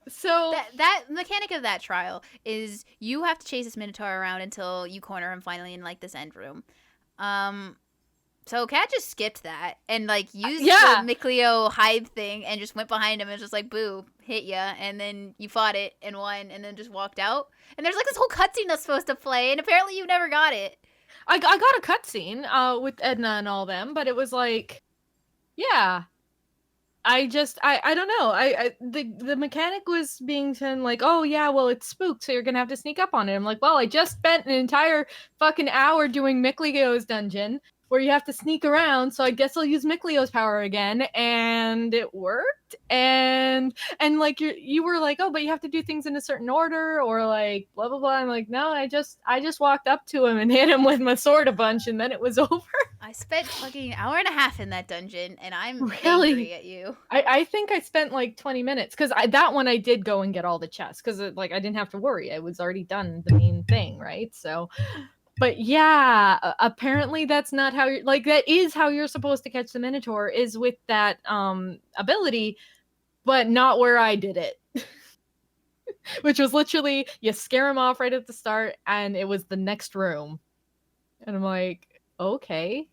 So that mechanic of that trial is you have to chase this Minotaur around until you corner him finally in like this end room. So Kat just skipped that and like used the Miklio hide thing and just went behind him and was just like, boo, hit ya. And then you fought it and won and then just walked out. And there's like this whole cutscene that's supposed to play and apparently you never got it. I got a cutscene with Edna and all them, but it was like, yeah. I don't know. The mechanic was being said like, oh yeah, well it's spooked, so you're gonna have to sneak up on it. I'm like, well, I just spent an entire fucking hour doing Miklio's dungeon where you have to sneak around, so I guess I'll use Miklio's power again, and it worked. And like you were like, oh, but you have to do things in a certain order, or like blah blah blah. I'm like, no, I just walked up to him and hit him with my sword a bunch, and then it was over. I spent fucking an hour and a half in that dungeon, and I'm angry at you. I think I spent like 20 minutes, because that one I did go and get all the chests, because like I didn't have to worry. I was already done the main thing, right? So, but yeah, apparently that's not how you're, like, that is how you're supposed to catch the Minotaur, is with that ability, but not where I did it. Which was literally, you scare him off right at the start, and it was the next room. And I'm like, okay.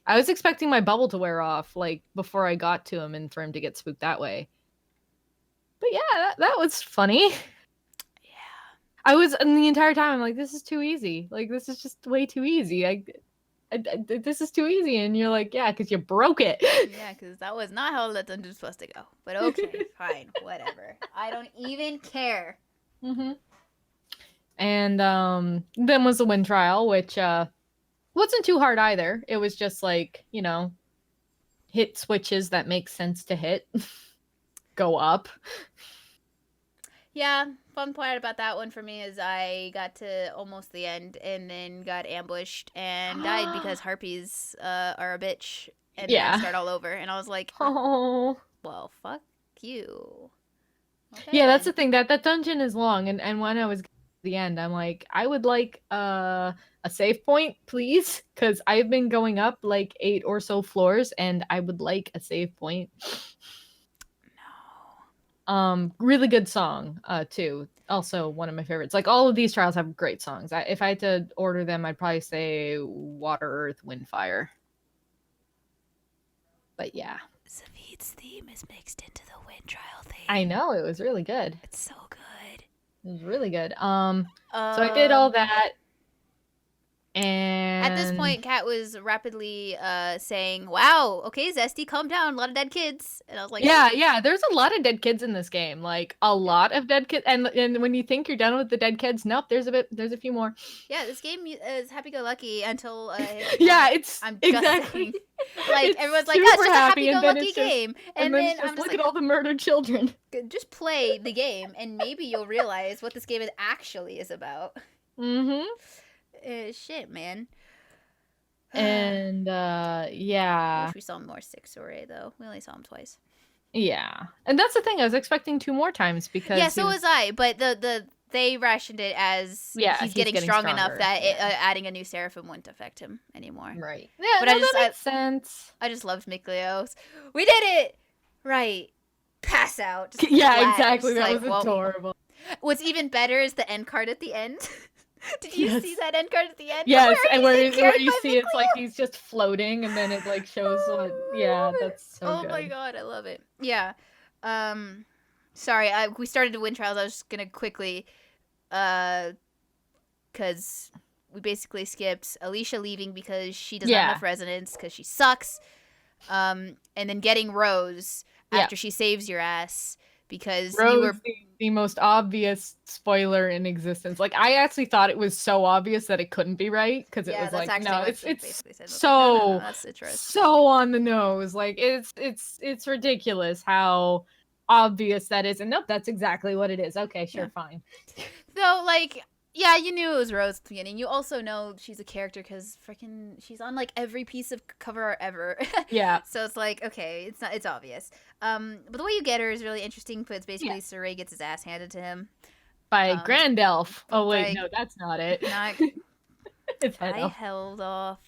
I was expecting my bubble to wear off, like, before I got to him and for him to get spooked that way. But yeah, that was funny. Yeah. I was, and the entire time, I'm like, this is too easy. Like, this is just way too easy. I This is too easy. And you're like, yeah, because you broke it. Yeah, because that was not how that dungeon was supposed to go. But okay, fine, whatever. I don't even care. Mm-hmm. And then was the wind trial, which wasn't too hard either. It was just like, hit switches that make sense to hit. Go up. Yeah, fun part about that one for me is I got to almost the end and then got ambushed and died because harpies are a bitch and then I start all over. And I was like, oh, well, fuck you. Okay, yeah, that's then. the thing. That dungeon is long, and when I was at the end, I'm like, I would like a save point, please, because I've been going up like 8 or so floors, and I would like a save point. Really good song, too. Also one of my favorites. Like all of these trials have great songs. If I had to order them, I'd probably say Water, Earth, Wind, Fire. But yeah. Zavid's theme is mixed into the wind trial theme. I know, it was really good. It's so good. It was really good. So I did all that. And at this point, Kat was rapidly saying, "Wow, okay, Zesty, calm down. A lot of dead kids." And I was like, "Yeah, there's a lot of dead kids in this game. Like a lot of dead kids. And when you think you're done with the dead kids, nope, there's a few more." Yeah, this game is happy-go-lucky until yeah, it's I'm just exactly saying. Like it's everyone's like, "Oh, it's just a happy, happy-go-lucky game," and then I'm just look like, at all the murdered children. Just play the game, and maybe you'll realize what this game actually is about. Shit, man. And yeah. I wish we saw more Zesteria though. We only saw him twice. Yeah, and that's the thing. I was expecting 2 more times because so was I. But they rationed it as he's getting strong enough that adding a new seraphim wouldn't affect him anymore. Right. Yeah, but that makes sense. I just loved Miklio's. We did it right. Pass out. Yeah, exactly. That was adorable. What's even better is the end card at the end. Did you see that end card at the end? Yes, and where you see it's like he's just floating, and then it like shows what. Yeah, that's so good. Oh my god, I love it. Yeah. Sorry, we started to win trials. I was just gonna quickly, because we basically skipped Alicia leaving because she doesn't have enough resonance because she sucks. And then getting Rose after she saves your ass. Because Rose you were the most obvious spoiler in existence. Like I actually thought it was so obvious that it couldn't be right because it was like no, it's so so on the nose. Like it's ridiculous how obvious that is. And nope, that's exactly what it is. Okay, sure, fine. So like yeah, you knew it was Rose at the beginning. You also know she's a character because freaking she's on like every piece of cover art ever. Yeah. So it's like okay, it's obvious. But the way you get her is really interesting. But it's basically Saray gets his ass handed to him by Grand Elf. Oh wait, no, that's not it. It's Head Elf. I held off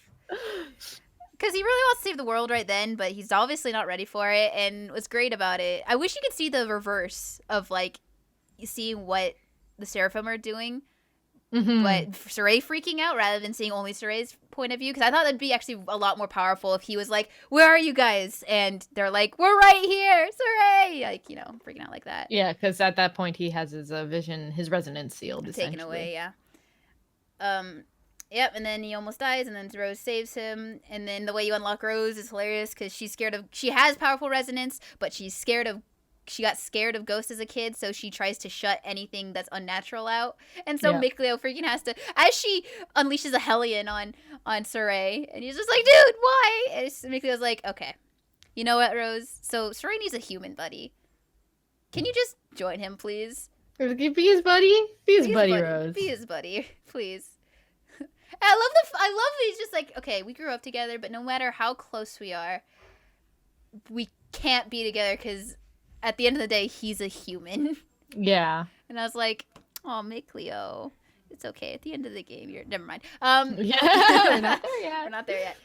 because he really wants to save the world right then, but he's obviously not ready for it. And what's great about it, I wish you could see the reverse of like seeing what the Seraphim are doing. But Saray freaking out rather than seeing only Saray's point of view, because I thought that'd be actually a lot more powerful if he was like, "Where are you guys?" and they're like, "We're right here, Saray!" Like freaking out like that. Yeah, because at that point he has his vision, his resonance sealed, taken away. Yeah. Yep, and then he almost dies, and then Rose saves him, and then the way you unlock Rose is hilarious because she has powerful resonance, but she got scared of ghosts as a kid, so she tries to shut anything that's unnatural out. And so Miklio freaking has to, as she unleashes a Hellion on Saray, and he's just like, dude, why? And Miklio's like, okay, you know what, Rose? So Saray needs a human buddy. Can you just join him, please? Be his buddy? Be his buddy, Rose. Be his buddy, please. I love he's just like, okay, we grew up together, but no matter how close we are, we can't be together because at the end of the day, he's a human. Yeah. And I was like, oh, Miklio. It's okay. At the end of the game, you're... Never mind. Yeah, we're not there yet. We're not there yet.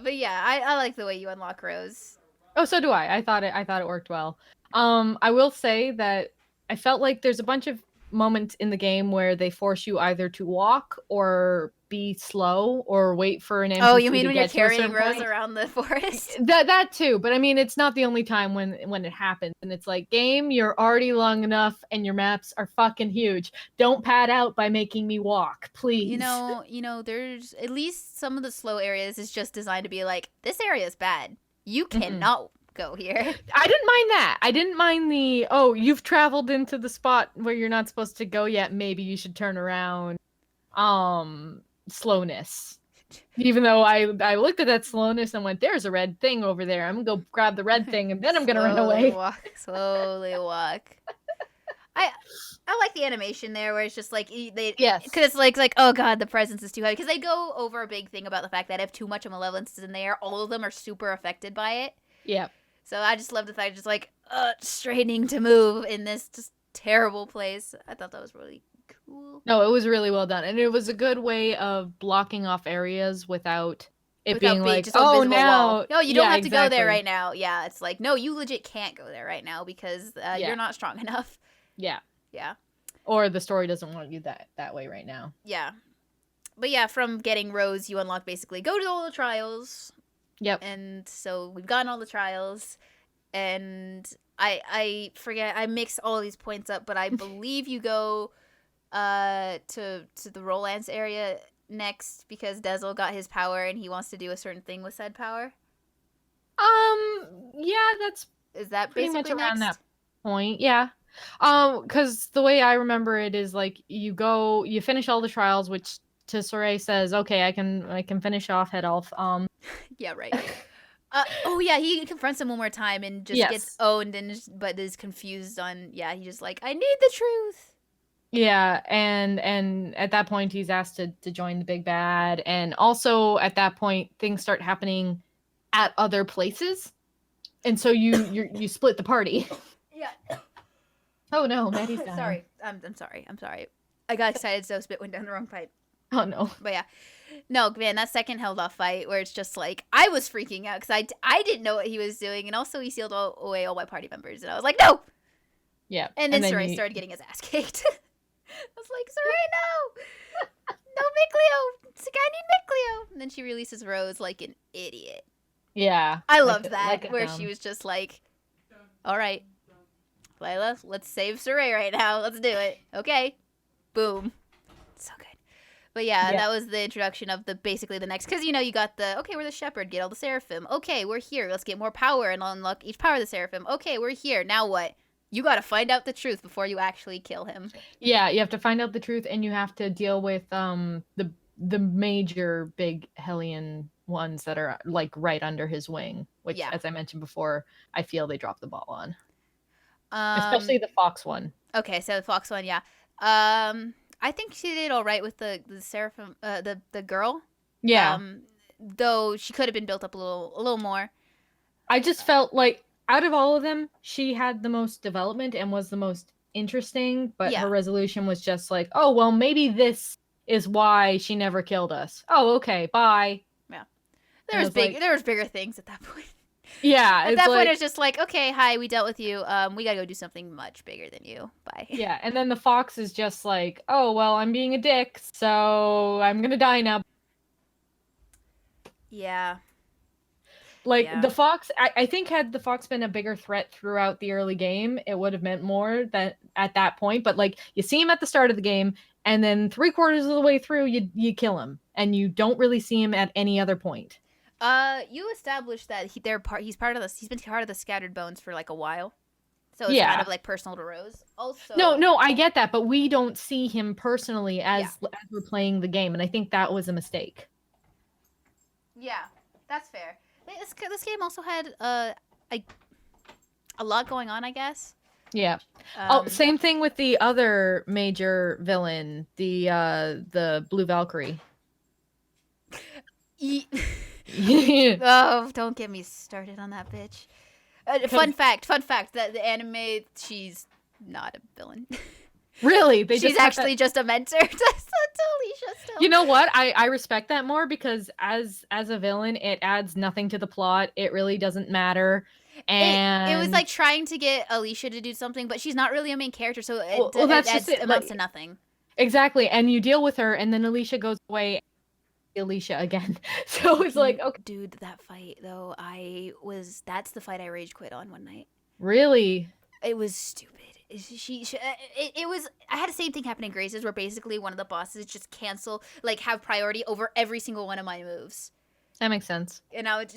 But yeah, I like the way you unlock Rose. Oh, so do I. I thought it worked well. I will say that I felt like there's a bunch of moment in the game where they force you either to walk or be slow or wait for an NPC Oh, you mean to when you're get to a carrying certain Rose point. around the forest? That too, but I mean, it's not the only time when it happens, and it's like, game, you're already long enough, and your maps are fucking huge. Don't pad out by making me walk, please. You know, there's at least some of the slow areas is just designed to be like, this area is bad. You cannot go here. I didn't mind that. I didn't mind the, oh, you've traveled into the spot where you're not supposed to go yet. Maybe you should turn around. Slowness. Even though I looked at that slowness and went, there's a red thing over there. I'm gonna go grab the red thing and then I'm gonna run away. Slowly walk. I like the animation there where it's just like yes, because it's like oh god, the presence is too heavy, because they go over a big thing about the fact that if too much of malevolence is in there, all of them are super affected by it. Yeah. So I just love the fact just like straining to move in this just terrible place. I thought that was really cool. No, it was really well done, and it was a good way of blocking off areas without being like, just oh, now wall. No, you don't have to go there exactly. right now. Yeah, it's like, no, you legit can't go there right now because you're not strong enough. Yeah. Yeah. Or the story doesn't want you that way right now. Yeah. But yeah, from getting Rose, you unlock basically go to all the trials. Yep. And so we've gotten all the trials, and I forget, I mix all these points up, but I believe you go to the Rolance area next because Dezel got his power and he wants to do a certain thing with said power. Yeah, is that pretty much basically around next? that point. Yeah. Because the way I remember it is like you finish all the trials, which Tisseré says, okay, I can finish off head elf. Yeah, right. Oh yeah, he confronts him one more time and just gets owned but is confused on he's just like, I need the truth. Yeah, and at that point he's asked to join the big bad, and also at that point things start happening at other places, and so you split the party. Yeah. Oh no, Maddie's dying. Sorry, I'm sorry. I got excited, so spit went down the wrong pipe. Oh no. But yeah, no, man, that second held off fight where it's just like I was freaking out because I didn't know what he was doing, and also he sealed away all my party members, and I was like, no. Yeah. And then Sarai started getting his ass kicked. I was like, Sarai, no Micleo, it's like, I need Micleo. And then she releases Rose like an idiot. Yeah. I loved that where she was just like, all right, Layla, let's save Sarai right now. Let's do it. Okay. Boom. So good. But yeah, that was the introduction of basically the next, because you got we're the shepherd, get all the seraphim. Okay, we're here. Let's get more power and unlock each power of the seraphim. Okay, we're here. Now what? You got to find out the truth before you actually kill him. Yeah, you have to find out the truth, and you have to deal with the major big Hellion ones that are like right under his wing, which, as I mentioned before, I feel they dropped the ball on. Especially the fox one. Okay, so the fox one, yeah. I think she did all right with the seraphim, the girl. Yeah. Though she could have been built up a little more. I just felt like out of all of them, she had the most development and was the most interesting, but her resolution was just like, oh, well, maybe this is why she never killed us. Oh, okay, bye. Yeah. There was bigger things at that point. Yeah. At that point, it's just like, okay, hi, we dealt with you. We gotta go do something much bigger than you. Bye. Yeah, and then the fox is just like, oh, well, I'm being a dick, so I'm gonna die now. Yeah. The fox, I think had the fox been a bigger threat throughout the early game, it would have meant more than at that point. But you see him at the start of the game, and then 3/4 of the way through, you kill him, and you don't really see him at any other point. You established that he's been part of the Scattered Bones for like a while, so it's kind of like personal to Rose. Also, no, I get that, but we don't see him personally as we're playing the game, and I think that was a mistake. Yeah, that's fair. This game also had a lot going on, I guess. Yeah. Same thing with the other major villain, the Blue Valkyrie. Oh, don't get me started on that bitch. Fun fact, that the anime, she's not a villain. Really? She's actually just a mentor to Alicia still. You know what? I respect that more because as a villain, it adds nothing to the plot. It really doesn't matter. And it was like trying to get Alicia to do something, but she's not really a main character, so well, that's just it. amounts Like, to nothing. exactly. And you deal with her, and then Alicia goes away. Alicia again. So it's like, okay, Dude, that fight though, that's the fight I rage quit on one night. really? It was stupid. It was. I had the same thing happen in Graces, where basically one of the bosses just have priority over every single one of my moves, That makes sense. and now it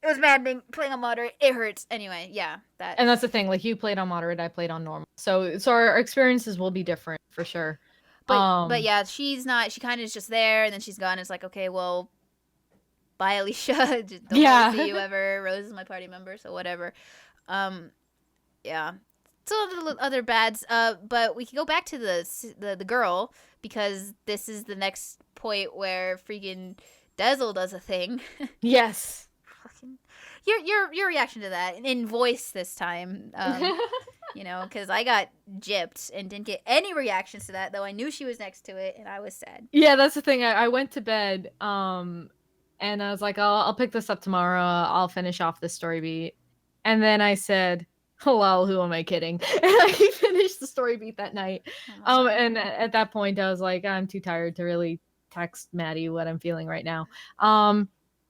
was maddening playing on moderate. It hurts. Anyway, yeah, that. And that's the thing. Like, you played on moderate, I played on normal. So our experiences will be different for sure. But yeah, she's not. She kind of is just there, and then she's gone. It's like, okay, well, bye, Alicia. Just don't really see you ever. Rose is my party member, so whatever. Yeah. So the other bads. But we can go back to the girl, because this is the next point where freaking Dazzle does a thing. Yes. Fucking your reaction to that in voice this time. Because I got gypped and didn't get any reactions to that, though I knew she was next to it, and I was sad. Yeah, that's the thing. I went to bed, and I was like, I'll pick this up tomorrow. I'll finish off this story beat. And then I said, lol, who am I kidding? And I finished the story beat that night. And at that point, I was like, I'm too tired to really text Maddie what I'm feeling right now.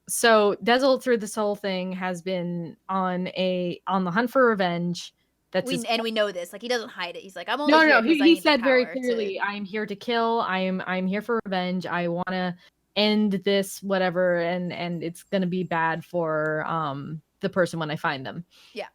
So Dazzle through this whole thing has been on the hunt for revenge. We know this. Like, he doesn't hide it. He's like, I'm only no. here 'cause I He need said the very power clearly, I'm here to kill. I'm here for revenge. I want to end this whatever, and it's gonna be bad for the person when I find them. Yeah.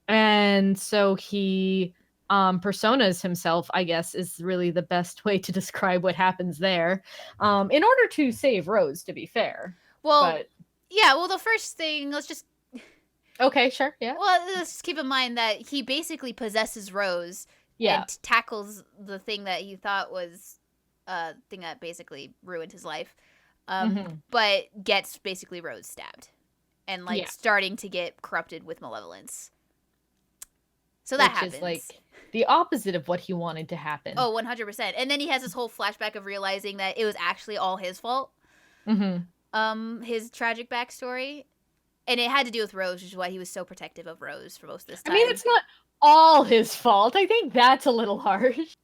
And so he personas himself, I guess, is really the best way to describe what happens there. In order to save Rose, to be fair. Well, yeah. Well, the first thing, let's just. Okay, sure, yeah. Well, let's just keep in mind that he basically possesses Rose. Yeah. And tackles the thing that he thought was thing that basically ruined his life. But gets basically Rose stabbed. And, starting to get corrupted with malevolence. So that happens. Which is, like, the opposite of what he wanted to happen. Oh, 100%. And then he has this whole flashback of realizing that it was actually all his fault. His tragic backstory. And it had to do with Rose, which is why he was so protective of Rose for most of this time. I mean, it's not all his fault. I think that's a little harsh.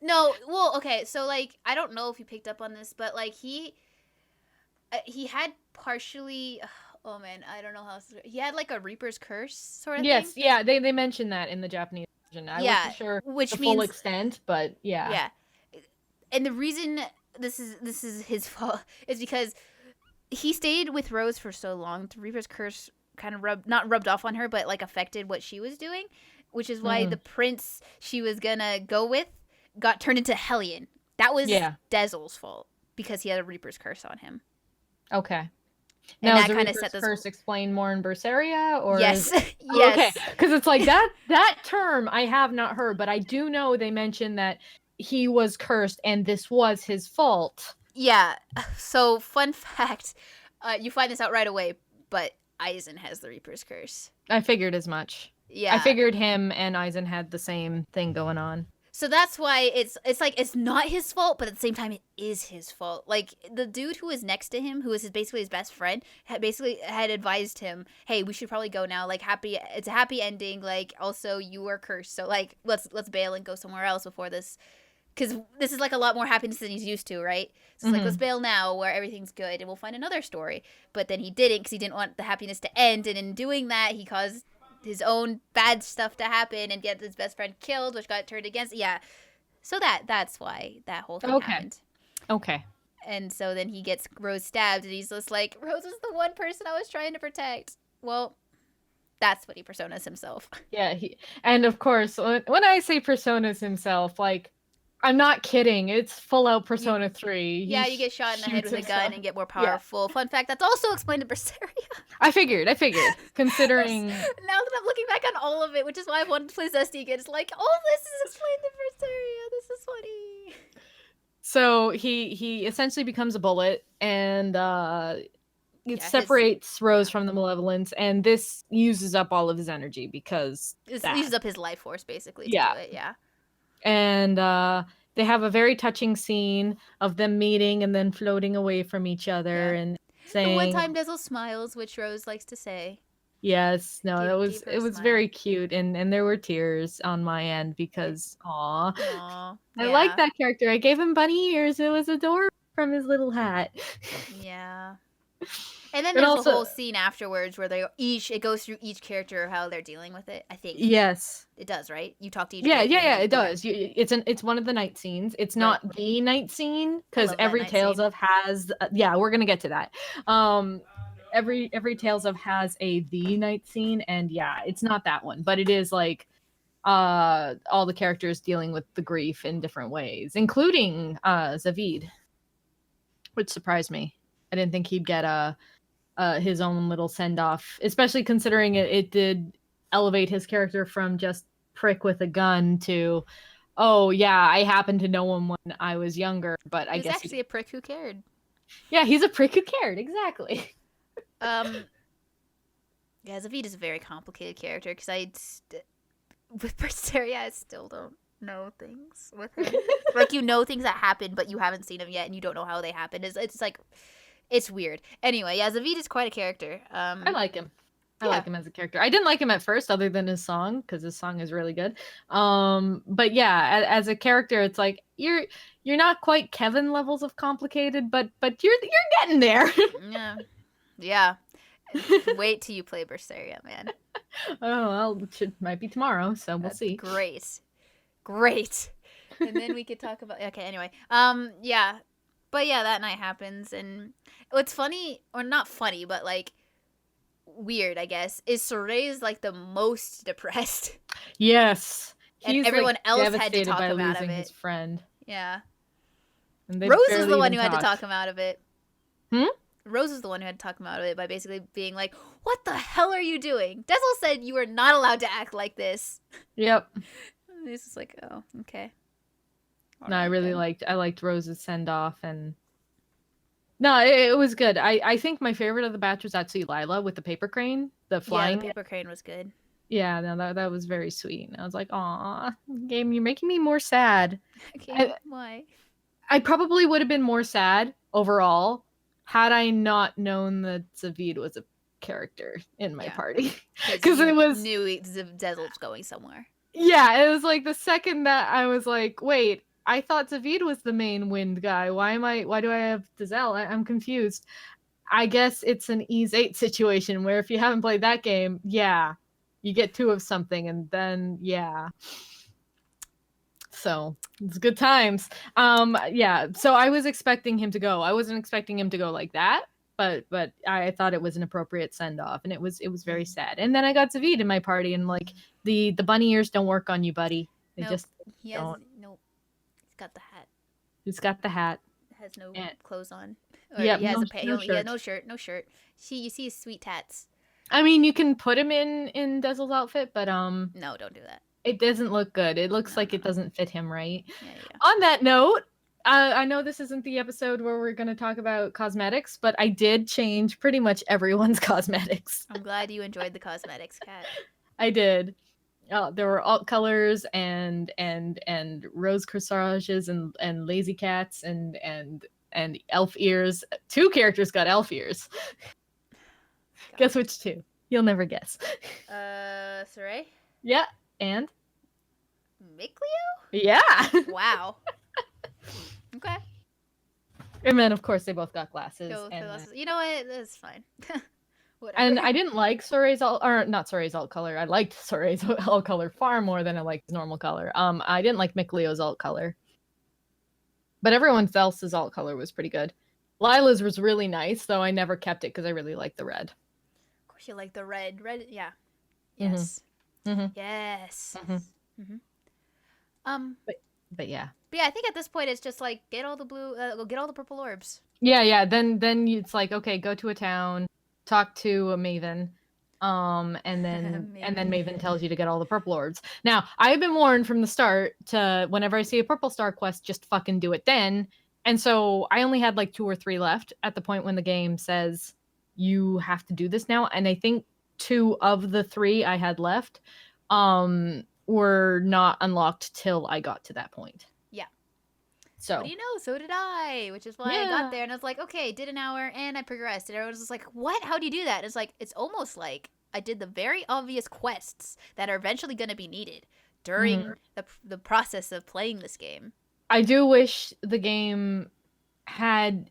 No, well, okay, so, like, I don't know if you picked up on this, but, like, he had partially, oh man, I don't know how else he had, like, a Reaper's Curse sort of thing. Yes, yeah, they mentioned that in the Japanese version. I wasn't sure the full extent, but yeah. Yeah. And the reason this is his fault is because he stayed with Rose for so long. The Reaper's Curse kind of not rubbed off on her, but, like, affected what she was doing, which is why the prince she was gonna go with got turned into Hellion. That was Dazzle's fault, because he had a Reaper's Curse on him. Okay. And now, that kind of set this curse explain more in Berseria, or yes, yes? Okay, because it's like that term I have not heard, but I do know they mentioned that he was cursed and this was his fault. Yeah. So, fun fact, you find this out right away, but Aizen has the Reaper's Curse. I figured as much. Yeah. I figured him and Aizen had the same thing going on. So that's why it's like, it's not his fault, but at the same time, it is his fault. Like, the dude who was next to him, who was basically his best friend, had advised him, hey, we should probably go now. Like, it's a happy ending. Like, also, you were cursed. So, like, let's bail and go somewhere else before this. Because this is, like, a lot more happiness than he's used to, right? So it's like, let's bail now where everything's good, and we'll find another story. But then he didn't, because he didn't want the happiness to end. And in doing that, he caused his own bad stuff to happen and get his best friend killed, which got turned against. Yeah. So that's why that whole thing happened. Okay. And so then he gets Rose stabbed, and he's just like, Rose was the one person I was trying to protect. Well, that's what he personas himself. Yeah. And of course, when I say personas himself, like, I'm not kidding. It's full out Persona 3. Yeah, you get shot in the head with a gun and get more powerful. Yeah. Fun fact, that's also explained in Berseria. I figured. Considering... now that I'm looking back on all of it, which is why I wanted to play Zesty again, it's like, all this is explained in Berseria. This is funny. So he essentially becomes a bullet, and it separates Rose from the malevolence, and this uses up all of his energy because... It uses up his life force, basically, to do it, yeah. And they have a very touching scene of them meeting and then floating away from each other and saying... And one time Dazzle smiles, which Rose likes to say. Yes, no, Gave her a it was smile. very cute, and there were tears on my end because, aw, Aw, I like yeah, that character. I gave him bunny ears. It was adorable from his little hat. yeah. And then And there's a also, whole scene afterwards where it goes through each character how they're dealing with it. I think yes. it does, right? You talk to each Yeah, character. yeah, yeah, it Okay. does. It's one of the night scenes. It's Right. not the night scene I because love that every night Tales scene. of has yeah, we're gonna get to that. Every Tales of has a the night scene, and yeah, it's not that one, but it is like all the characters dealing with the grief in different ways, including Zavid, which surprised me. I didn't think he'd get his own little send off, especially considering it did elevate his character from just prick with a gun to, oh yeah, I happened to know him when I was younger, but I He was guess actually a prick who cared. yeah, he's a prick who cared, exactly. Um, yeah, Zavid is a very complicated character because with Berseria, I still don't know things with him. Like you know things that happened, but you haven't seen them yet, and you don't know how they happened. It's like it's weird. Anyway, yeah, Zavid is quite a character. I like him. I Yeah. like him as a character. I didn't like him at first, other than his song, because his song is really good. But yeah, as a character, it's like you're not quite Kevin levels of complicated, but you're getting there. Yeah, yeah. Wait till you play Berseria, man. Oh well, it might be tomorrow, so we'll see. Great. And then we could talk about. Okay, anyway. Yeah, but yeah, that night happens, and what's funny, or not funny, but like weird, I guess, is Soray's like the most depressed. Yes, And he's everyone like, else had to devastated talk by him out of losing it. his friend. Yeah. And they Rose was barely the one even who had to talked. talk him out of it. Hmm? Rose was the one who had to talk him out of it by basically being like, "What the hell are you doing? Dezel said you were not allowed to act like this." Yep. And he's just like, "Oh, okay." No, I Alright, really then. I liked Rose's send off, and no, it was good. I think my favorite of the batch was actually Lila with the paper crane, the Yeah, flying. the paper crane was good. Yeah, no, that was very sweet. And I was like, "Aw, game, you're making me more sad." Okay, why? I probably would have been more sad overall had I not known that Zavid was a character in my Yeah. party, Because because it was knew Dezel was going somewhere. yeah, it was like the second that I was like, wait, I thought Zavid was the main wind guy. Why do I have Dezel? I'm confused. I guess it's an Ease 8 situation where if you haven't played that game, yeah, you get 2 of something, and then yeah. So it's good times. Yeah, so I was expecting him to go. I wasn't expecting him to go like that, but I thought it was an appropriate send off, and it was very sad. And then I got Zavid in my party, and like the bunny ears don't work on you, buddy. They Nope. just He has don't. nope. He's got the hat. He's got the hat. Has no And- clothes on. Or Yep, he has no- a pant. no He has shirt. no shirt. No shirt. You see his sweet tats. I mean, you can put him in Dezel's outfit, but No, don't do that. it doesn't look good. It looks No, like no, it doesn't fit him right. Yeah, yeah. On that note, I know this isn't the episode where we're going to talk about cosmetics, but I did change pretty much everyone's cosmetics. I'm glad you enjoyed the cosmetics, Kat. I did. There were alt colors and rose corsages and lazy cats and elf ears. 2 characters got elf ears. Guess which 2? You'll never guess. Saray? Yeah, and Mikleo? yeah. Wow. Okay. And then of course they both got glasses. Go with and, the glasses. You know what? That's fine. Whatever. and I didn't like Soray's alt, or not Soray's alt color. I liked Soray's alt color far more than I liked his normal color. I didn't like Mikleo's alt color. But everyone else's alt color was pretty good. Lila's was really nice, though I never kept it because I really liked the red. Of course, you like the red. Red, yeah. Mhm. Yes. Mhm. Yes. Mhm. But yeah. But yeah, I think at this point it's just like get all the blue, get all the purple orbs. Yeah. Then it's like, okay, go to a town, talk to a Maven, and then Maven tells you to get all the purple orbs. Now, I've been warned from the start to whenever I see a purple star quest, just fucking do it then. And so I only had like 2 or 3 left at the point when the game says you have to do this now. And I think 2 of the 3 I had left were not unlocked till I got to that point. Yeah. So What do you know? So did I, which is why I Yeah. got there and I was like, okay, did an hour and I progressed. And everyone was just like, what? How do you do that? And it's like, it's almost like I did the very obvious quests that are eventually going to be needed during the process of playing this game. I do wish the game had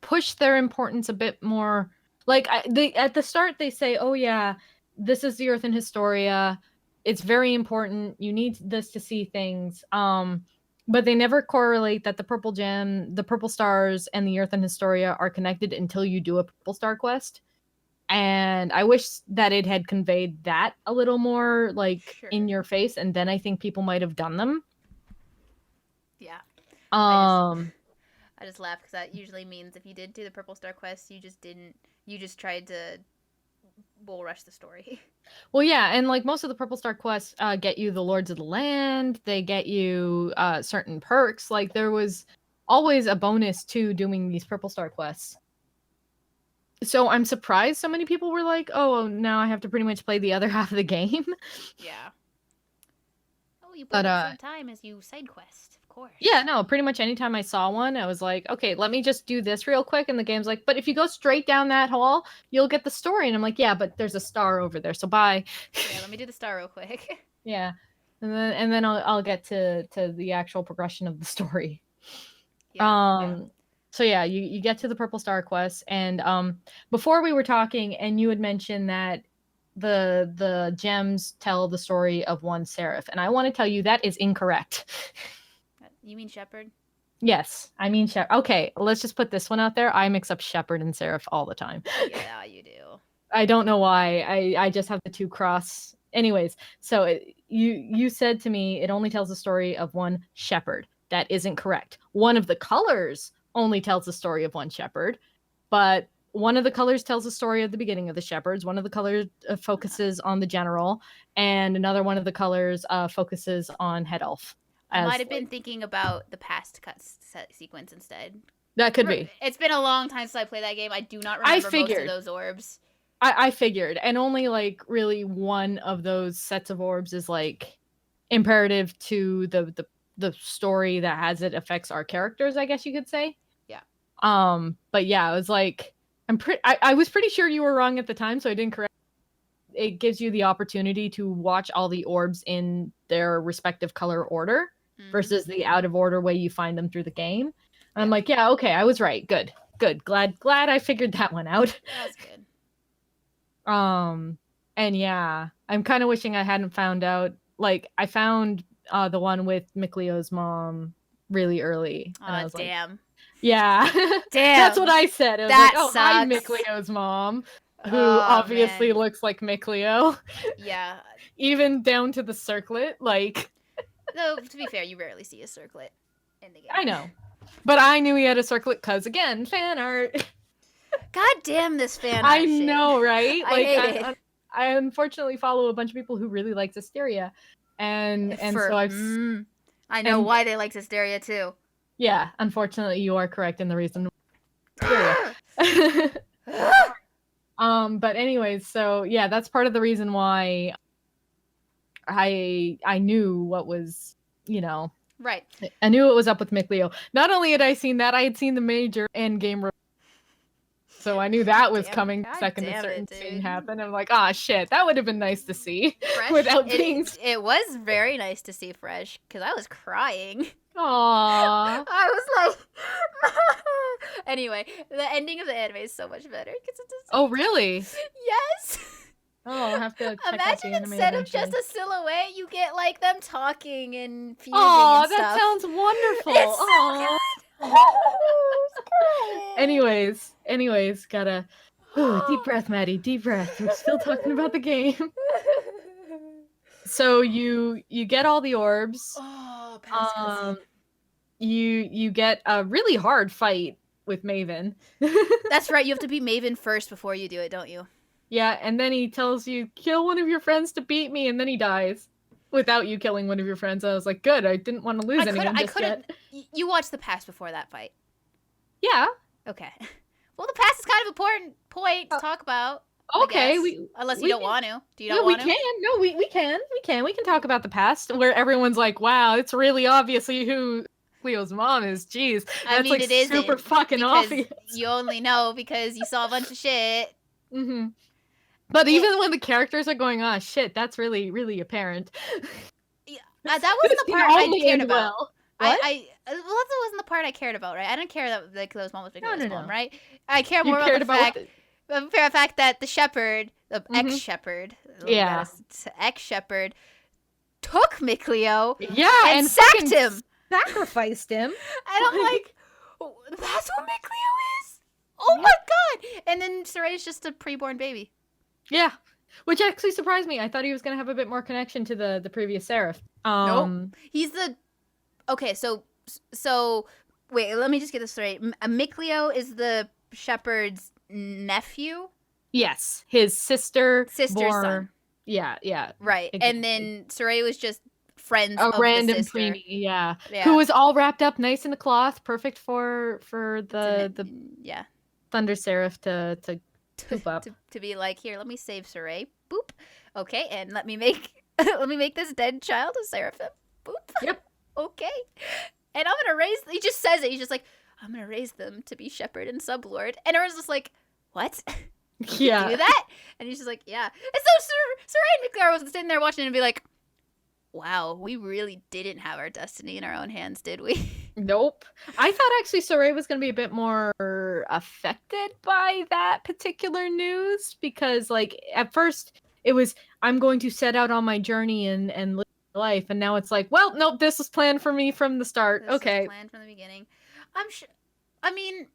pushed their importance a bit more. Like at the start they say, "Oh yeah, this is the Earth in Historia. It's very important. You need this to see things." But they never correlate that the purple gem, the purple stars, and the Earth in Historia are connected until you do a purple star quest. And I wish that it had conveyed that a little more, like, in your face, and then I think people might have done them. Yeah. I just laugh because that usually means if you did do the purple star quest, you just tried to bull rush the story. Well, yeah, and like most of the purple star quests get you the Lords of the Land. They get you certain perks. Like there was always a bonus to doing these purple star quests. So I'm surprised so many people were like, "Oh, now I have to pretty much play the other half of the game." Yeah. Oh, you play at the same time as you side quest, of course. Yeah, no, pretty much anytime I saw one, I was like, "Okay, let me just do this real quick." And the game's like, "But if you go straight down that hall, you'll get the story." And I'm like, "Yeah, but there's a star over there, so bye." Yeah, let me do the star real quick. Yeah, and then I'll get to the actual progression of the story. Yeah. So yeah, you get to the purple star quest, and before we were talking, and you had mentioned that the gems tell the story of one seraph, and I want to tell you that is incorrect. You mean shepherd? Yes, I mean shepherd. Okay, let's just put this one out there. I mix up shepherd and seraph all the time. Yeah, you do. I don't know why. I just have the two cross. Anyways, so you said to me it only tells the story of one shepherd. That isn't correct. One of the colors only tells the story of one shepherd, but one of the colors tells the story of the beginning of the shepherds. One of the colors focuses on the general, and another one of the colors focuses on head elf. I might have been thinking about the past cut sequence instead. That could be. It's been a long time since I played that game. I do not remember most of those orbs. I figured, and only like really one of those sets of orbs is like imperative to the story that has it affects our characters, I guess you could say. Yeah. But yeah, it was like I was pretty sure you were wrong at the time, so I didn't correct. It gives you the opportunity to watch all the orbs in their respective color order versus the out of order way you find them through the game. And I'm like, yeah, okay, I was right. Good. Glad I figured that one out. That's good. And yeah, I'm kind of wishing I hadn't found out. Like, I found the one with Miklio's mom really early. And I was damn. Like, yeah. Damn. That's what I said. I was that like, sucks. Hi, Miklio's mom, who obviously looks like Miklio. Yeah. Even down to the circlet, like. Though, to be fair, you rarely see a circlet in the game. I know. But I knew he had a circlet because, again, fan art. God damn this fan art I shit. know, right? I hate it. I unfortunately follow a bunch of people who really like Zesteria. And so I've... I know why they like Zesteria, too. Yeah, unfortunately, you are correct in the reason. But anyways, so yeah, that's part of the reason why I knew what was, right. I knew what was up with Miklio. Not only had I seen that, I had seen the major end game, so I knew that was coming second a certain scene happened. I'm like, ah, shit, that would have been nice to see. Fresh, without being. It was very nice to see Fresh because I was crying. Aww. I was like, anyway, the ending of the anime is so much better. Oh, really? Yes. Oh, I'll have to check out the anime instead eventually. of just a silhouette, you get like them talking and fusing and stuff. That sounds wonderful. It's so good. Anyways, gotta deep breath, Maddie. Deep breath. We're still talking about the game. So you get all the orbs. You get a really hard fight with Maven. That's right. You have to beat Maven first before you do it, don't you? Yeah, and then he tells you, kill one of your friends to beat me, and then he dies without you killing one of your friends. I was like, good, I didn't want to lose anyone just yet. You watched the past before that fight. Yeah. Okay. Well, the past is kind of an important point to talk about. Okay. Unless you don't want to. Do you not want to? We can. No, we can. We can talk about the past where everyone's like, wow, it's really obviously who Cleo's mom is. Jeez. That's like it isn't super fucking obvious. You only know because you saw a bunch of shit. Mm-hmm. But even when the characters are going, oh shit, that's really, really apparent. Yeah, that wasn't the This part can I only cared end about. well. What? Well, that wasn't the part I cared about, right? I didn't care that like Chloe's mom was Nicole's No. mom, right? I care You more about cared the about fact, the fact that the shepherd, the Mhm. ex-shepherd, Yeah. ex-shepherd, took Micleo Yeah, and and sacked fucking him. sacrificed him. And I'm like, "Oh, that's what Micleo is? Oh my god! And then Soray's just a preborn baby. Yeah. Which actually surprised me. I thought he was gonna have a bit more connection to the previous Seraph. Nope. He's the okay. So wait. Let me just get this straight. Micleo is the shepherd's nephew. Yes, his sister's son. Yeah. Right. Exactly. And then Soraya was just friends A of random the sister. preemie, yeah. Who was all wrapped up nice in a cloth, perfect for the Thunder Seraph to poop up. To be like, here, let me save Soraya. Boop. Okay, and let me make this dead child a seraphim. Boop. Yep. Okay. And I'm gonna raise. He just says it. He's just like, I'm gonna raise them to be shepherd and sublord. And everyone's just like, what? Yeah. Do that? And he's just like, yeah. And so Soraya and Micleo was sitting there watching and be like, wow, we really didn't have our destiny in our own hands, did we? Nope. I thought actually Soraya was going to be a bit more affected by that particular news because, like, at first it was, I'm going to set out on my journey and live my life. And now it's like, well, nope, this was planned for me from the start. This okay. was planned from the beginning. I mean,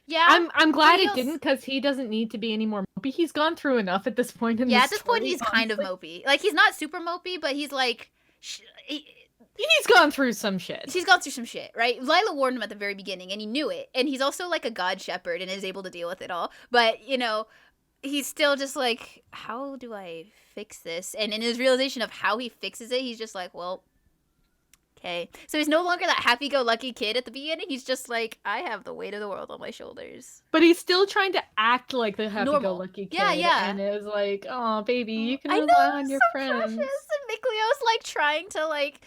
yeah. I'm glad it didn't because he doesn't need to be any more mopey. He's gone through enough at this point in the story. Yeah, at this point he's kind of mopey. Like, he's not super mopey, but he's like... He's gone through some shit. He's gone through some shit, right? Lila warned him at the very beginning, and he knew it. And he's also like a god shepherd and is able to deal with it all. But, you know, he's still just like, how do I fix this? And in his realization of how he fixes it, he's just like, well, okay. So he's no longer that happy-go-lucky kid at the beginning. He's just like, I have the weight of the world on my shoulders. But he's still trying to act like the happy-go-lucky kid. Yeah. And it was like, oh, baby, you can I rely know, on your so friends. Precious. And Micleo's like trying to like...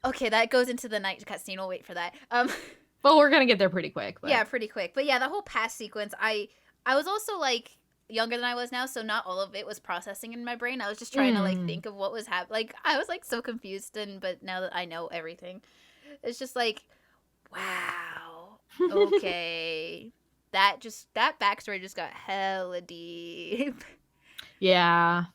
Okay, that goes into the night cutscene. We'll wait for that. Well, we're gonna get there pretty quick. But... Yeah, pretty quick. But yeah, the whole past sequence, I was also like younger than I was now, so not all of it was processing in my brain. I was just trying to like think of what was happening. Like I was like so confused, but now that I know everything, it's just like, wow, okay, that backstory just got hella deep. Yeah.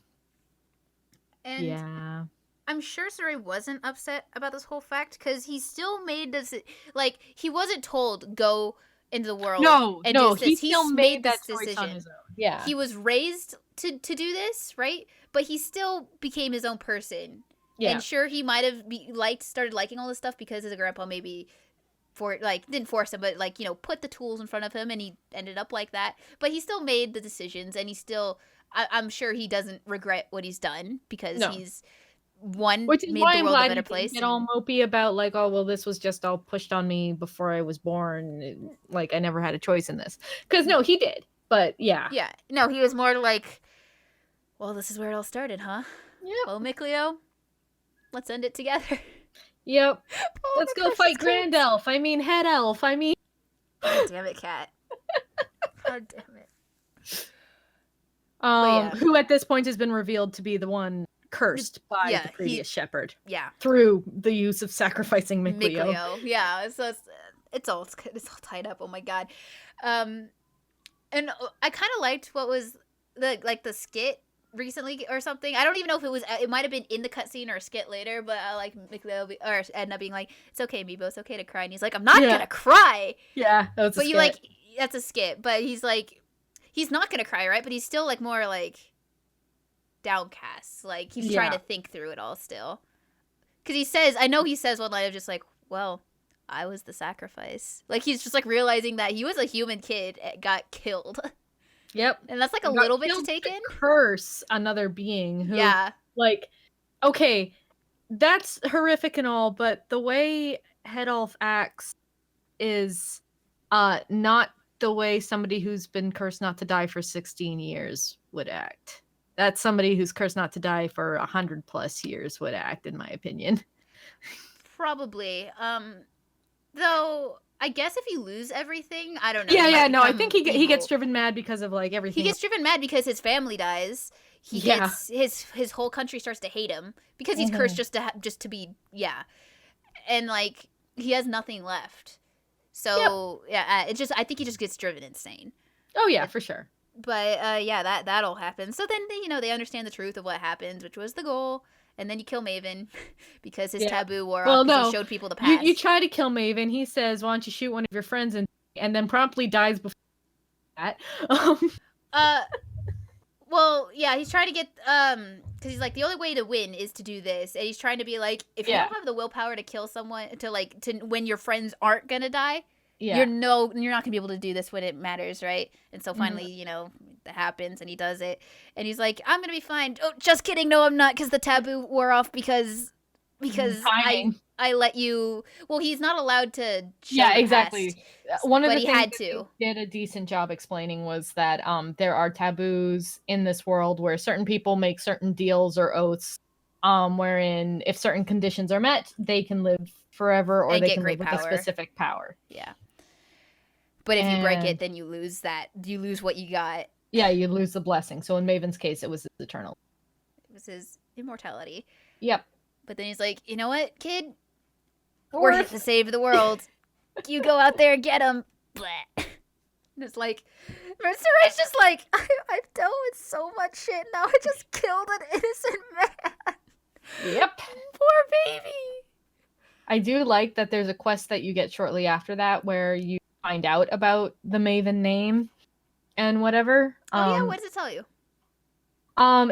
And yeah. I'm sure Soraya wasn't upset about this whole fact because he still made this, like, he wasn't told go into the world. No, he still made this that choice decision on his own. Yeah. He was raised to do this, right? But he still became his own person. Yeah. And sure, he might have started liking all this stuff because his grandpa maybe didn't force him, but like, you know, put the tools in front of him and he ended up like that. But he still made the decisions and he still, I'm sure he doesn't regret what he's done because he's... Which is made why the world a better place. Get all mopey about like, oh well, this was just all pushed on me before I was born. Like I never had a choice in this. Because no, he did. But yeah. Yeah. No, he was more like, well, this is where it all started, huh? Yep. Well, Micleo, let's end it together. Yep. Let's go fight Grand Elf. I mean Head Elf. I mean. God damn it, Cat. God damn it. Who at this point has been revealed to be the one cursed by the previous shepherd. Yeah. Through the use of sacrificing Micleo. Yeah. So it's all tied up. Oh my god. And I kind of liked what was the skit recently or something. I don't even know if it might have been in the cutscene or a skit later, but I like Micleo or Edna being like, "It's okay, Meebo, it's okay to cry," and he's like, "I'm not gonna cry." Yeah, that's a skit. You like that's a skit, but he's like, he's not gonna cry, right? But he's still like more like downcast, like he's trying to think through it all still, because he says one line of just like, well, I was the sacrifice, like he's just like realizing that he was a human kid and got killed. Yep. And that's like a little bit to take in. Curse another being who, like, okay, that's horrific and all, but the way Head Elf acts is not the way somebody who's been cursed not to die for 16 years would act. That's somebody who's cursed not to die for 100+ years would act, in my opinion. Probably. Though I guess if you lose everything, I don't know. Yeah, you yeah, might no, I become think he gets evil. driven mad because of like everything. He gets driven mad because his family dies. He Yeah. gets his whole country starts to hate him because he's Mhm. cursed just to be and like he has nothing left. So it just I think he just gets driven insane. Oh yeah, for sure. But that all happens. So then they understand the truth of what happens, which was the goal. And then you kill Maven because his taboo wore off because he showed people the past. You try to kill Maven. He says, "Why don't you shoot one of your friends?" and then promptly dies before that. Well, yeah, he's trying to get because he's like the only way to win is to do this, and he's trying to be like, if you don't have the willpower to kill someone to when your friends aren't gonna die, you're not gonna be able to do this when it matters, right? And so finally, that happens, and he does it, and he's like, I'm gonna be fine. Oh, just kidding, no, I'm not, because the taboo wore off because I let you. Well, he's not allowed to. Show the exactly. past, One of the he things had that to. he did a decent job explaining was that there are taboos in this world where certain people make certain deals or oaths, wherein if certain conditions are met, they can live forever or they can live with a specific power. Yeah. But if you break it, then you lose that. You lose what you got. Yeah, you lose the blessing. So in Maven's case, it was his eternal. It was his immortality. Yep. But then he's like, you know what, kid? We're here to save the world. You go out there and get him. Blah. And it's like, Sarai's just like, I've dealt with so much shit. Now I just killed an innocent man. Yep. Poor baby. I do like that there's a quest that you get shortly after that where you find out about the Maven name and whatever. What does it tell you?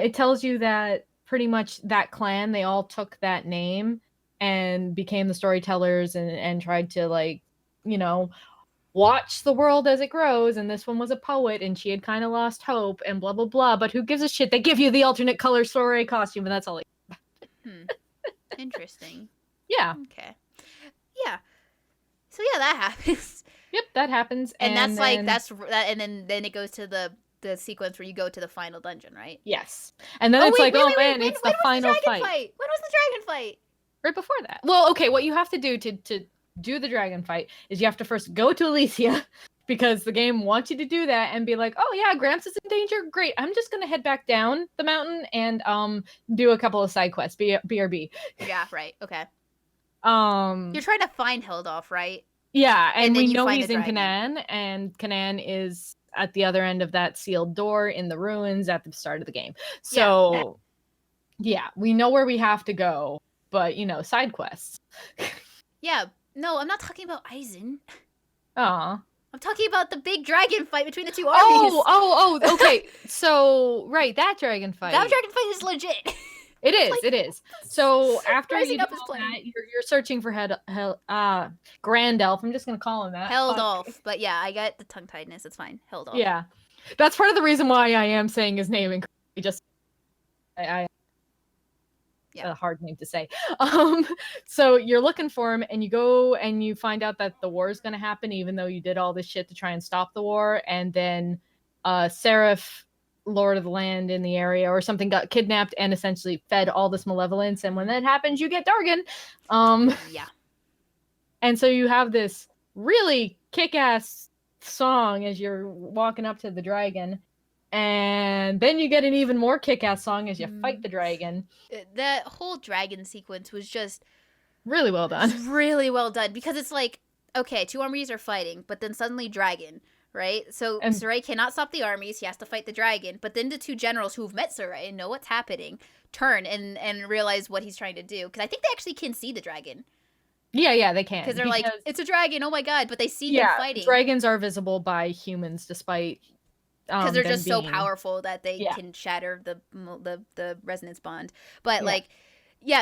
It tells you that pretty much that clan, they all took that name and became the storytellers and tried to watch the world as it grows, and this one was a poet and she had kind of lost hope and blah blah blah, but who gives a shit? They give you the alternate color Soiree costume and that's all. Interesting. Yeah. Okay. Yeah. So that happens. Yep, that happens. And that's then... and then it goes to the sequence where you go to the final dungeon, right? Yes. And then it's it's the final fight. When was the dragon fight? Right before that. Well, okay, what you have to do to do the dragon fight is you have to first go to Elysia because the game wants you to do that and be like, oh yeah, Gramps is in danger. Great. I'm just going to head back down the mountain and do a couple of side quests, BRB. Yeah, right. Okay. You're trying to find Hildolf, right? Yeah, and we know he's in Canaan, and Canaan is at the other end of that sealed door in the ruins at the start of the game. So yeah, we know where we have to go, but side quests. Yeah. No, I'm not talking about Aizen. Aw. I'm talking about the big dragon fight between the two armies. Oh, okay. So, right, that dragon fight. That dragon fight is legit. It is, it is. So, after you do up all that, you're searching for Grand Elf. I'm just going to call him that. Heldolf. But yeah, I got the tongue-tiedness. It's fine. Heldolf. Yeah. That's part of the reason why I am saying his name incorrectly. A hard name to say. So you're looking for him and you go and you find out that the war is going to happen even though you did all this shit to try and stop the war, and then Seraph, Lord of the Land in the area or something, got kidnapped and essentially fed all this malevolence, and when that happens you get Dargan. And so you have this really kick-ass song as you're walking up to the dragon. And then you get an even more kick-ass song as you fight the dragon. That whole dragon sequence was just... really well done. Really well done. Because it's like, okay, two armies are fighting, but then suddenly dragon, right? So Sarai cannot stop the armies. He has to fight the dragon. But then the two generals who've met Sarai and know what's happening turn and realize what he's trying to do. Because I think they actually can see the dragon. Yeah, they can. Because they're like, it's a dragon, oh my god. But they see him fighting. Dragons are visible by humans despite... because they're just so powerful that they can shatter the resonance bond. But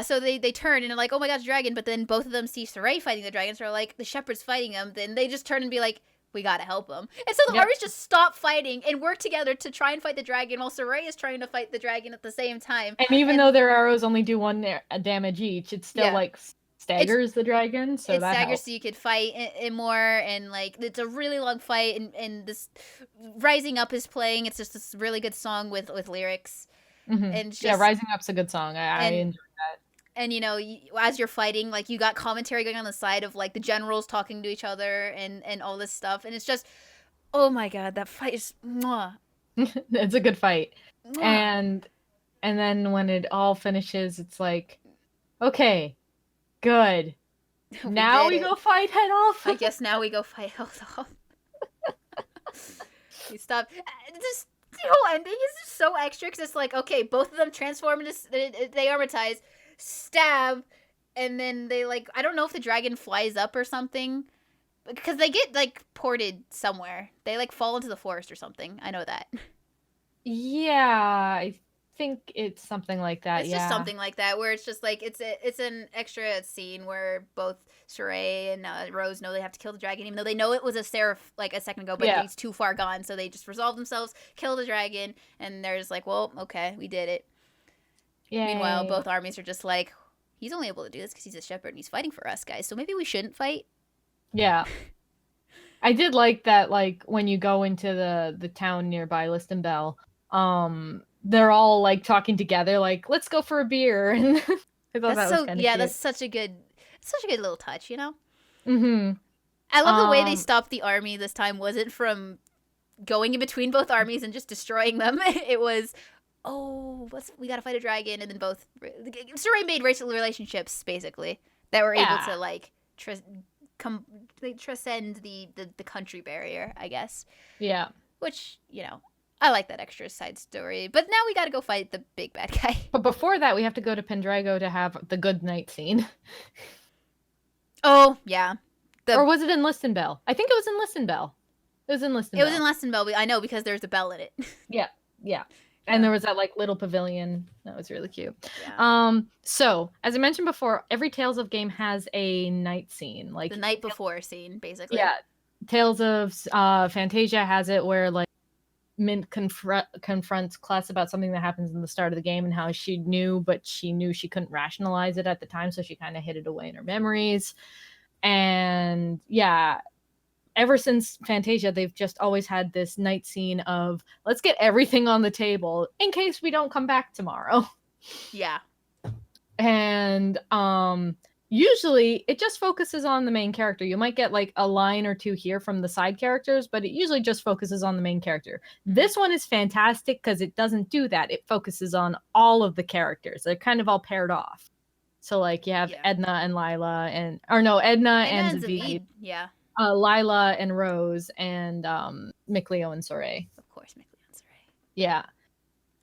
so they turn and they're like, oh my gosh, dragon. But then both of them see Sarai fighting the dragon, so they're like, the shepherd's fighting him. Then they just turn and be like, we gotta help him. And so the armies just stop fighting and work together to try and fight the dragon while Sarai is trying to fight the dragon at the same time. And even though their arrows only do one damage each, it's still staggers the dragon, so that staggers helps. So you could fight in more, and it's a really long fight, and this Rising Up is playing. It's just this really good song with lyrics. Mm-hmm. And just, Rising Up's a good song. I enjoy that. And as you're fighting, like you got commentary going on the side of like the generals talking to each other and all this stuff, and it's just, oh my god, that fight is mwah, It's a good fight. mwah. And then when it all finishes, it's like, okay, good. Now did we it. go fight head off. I guess now we go fight health off. You stop. This the whole ending is just so extra because it's like, okay, both of them transform into they armatize, stab, and then they like, I don't know if the dragon flies up or something, because they get like ported somewhere. They like fall into the forest or something. I know that. Yeah, I think it's something like that. It's yeah. just something like that where it's just like it's an extra scene where both Sheree and Rose know they have to kill the dragon, even though they know it was a seraph like a second ago, but Yeah. he's too far gone, so they just resolve themselves, kill the dragon, and they're just like, well, okay, we did it. Yay. Meanwhile, both armies are just like, he's only able to do this because he's a shepherd and he's fighting for us, guys, so maybe we shouldn't fight. Yeah. I did like that, like, when you go into the town nearby Listenbell, they're all, like, talking together, like, let's go for a beer, and I thought that was kind of cute. That's such a good little touch, Mm-hmm. I love the way they stopped the army this time. Wasn't from going in between both armies and just destroying them. It was, we gotta fight a dragon, and then both Saray made racial relationships basically that were able to like transcend the country barrier, I guess. Yeah. Which I like that extra side story. But now we gotta go fight the big bad guy. But before that, we have to go to Pendrago to have the good night scene. Oh yeah. Or was it in Listenbell? I think it was in Listenbell. It was in Listenbell. It was in Listenbell. I know because there's a bell in it. Yeah. And there was that like little pavilion. That was really cute. Yeah. So as I mentioned before, every Tales of game has a night scene. Like the night before scene, basically. Yeah. Tales of Fantasia has it where like Mint confronts Kless about something that happens in the start of the game and how she knew, but she knew she couldn't rationalize it at the time, so she kind of hid it away in her memories. And yeah, ever since Fantasia, they've just always had this night scene of let's get everything on the table in case we don't come back tomorrow. Yeah. And usually it just focuses on the main character. You might get like a line or two here from the side characters, but it usually just focuses on the main character. This one is fantastic because it doesn't do that. It focuses on all of the characters. They're kind of all paired off. So like you have Edna and Lila and Edna and Zavid. Yeah. Lila and Rose and Mikleo and Soray. Of course, Mikleo and Soray. Yeah.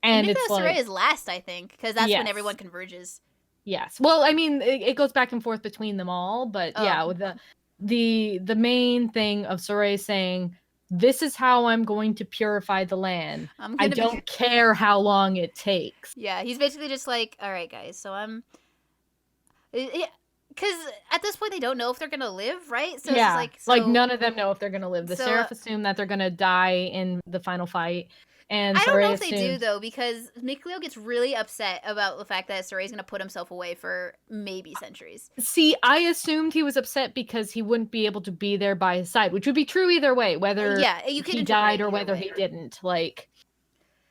And it's Mikleo and like Soray is last, I think, because that's when everyone converges. Yes. Well, I mean, it goes back and forth between them all, but yeah, with the main thing of Soray saying, "This is how I'm going to purify the land. I don't care how long it takes." Yeah, he's basically just like, "All right, guys, so I'm." Because at this point they don't know if they're gonna live, right? So yeah, it's like none of them know if they're gonna live. The Seraph assume that they're gonna die in the final fight, and I don't Soray know if assumes... they do though, because Mikleo gets really upset about the fact that Soray's gonna put himself away for maybe centuries. See, I assumed he was upset because he wouldn't be able to be there by his side, which would be true either way, whether he died or whether he didn't. Like,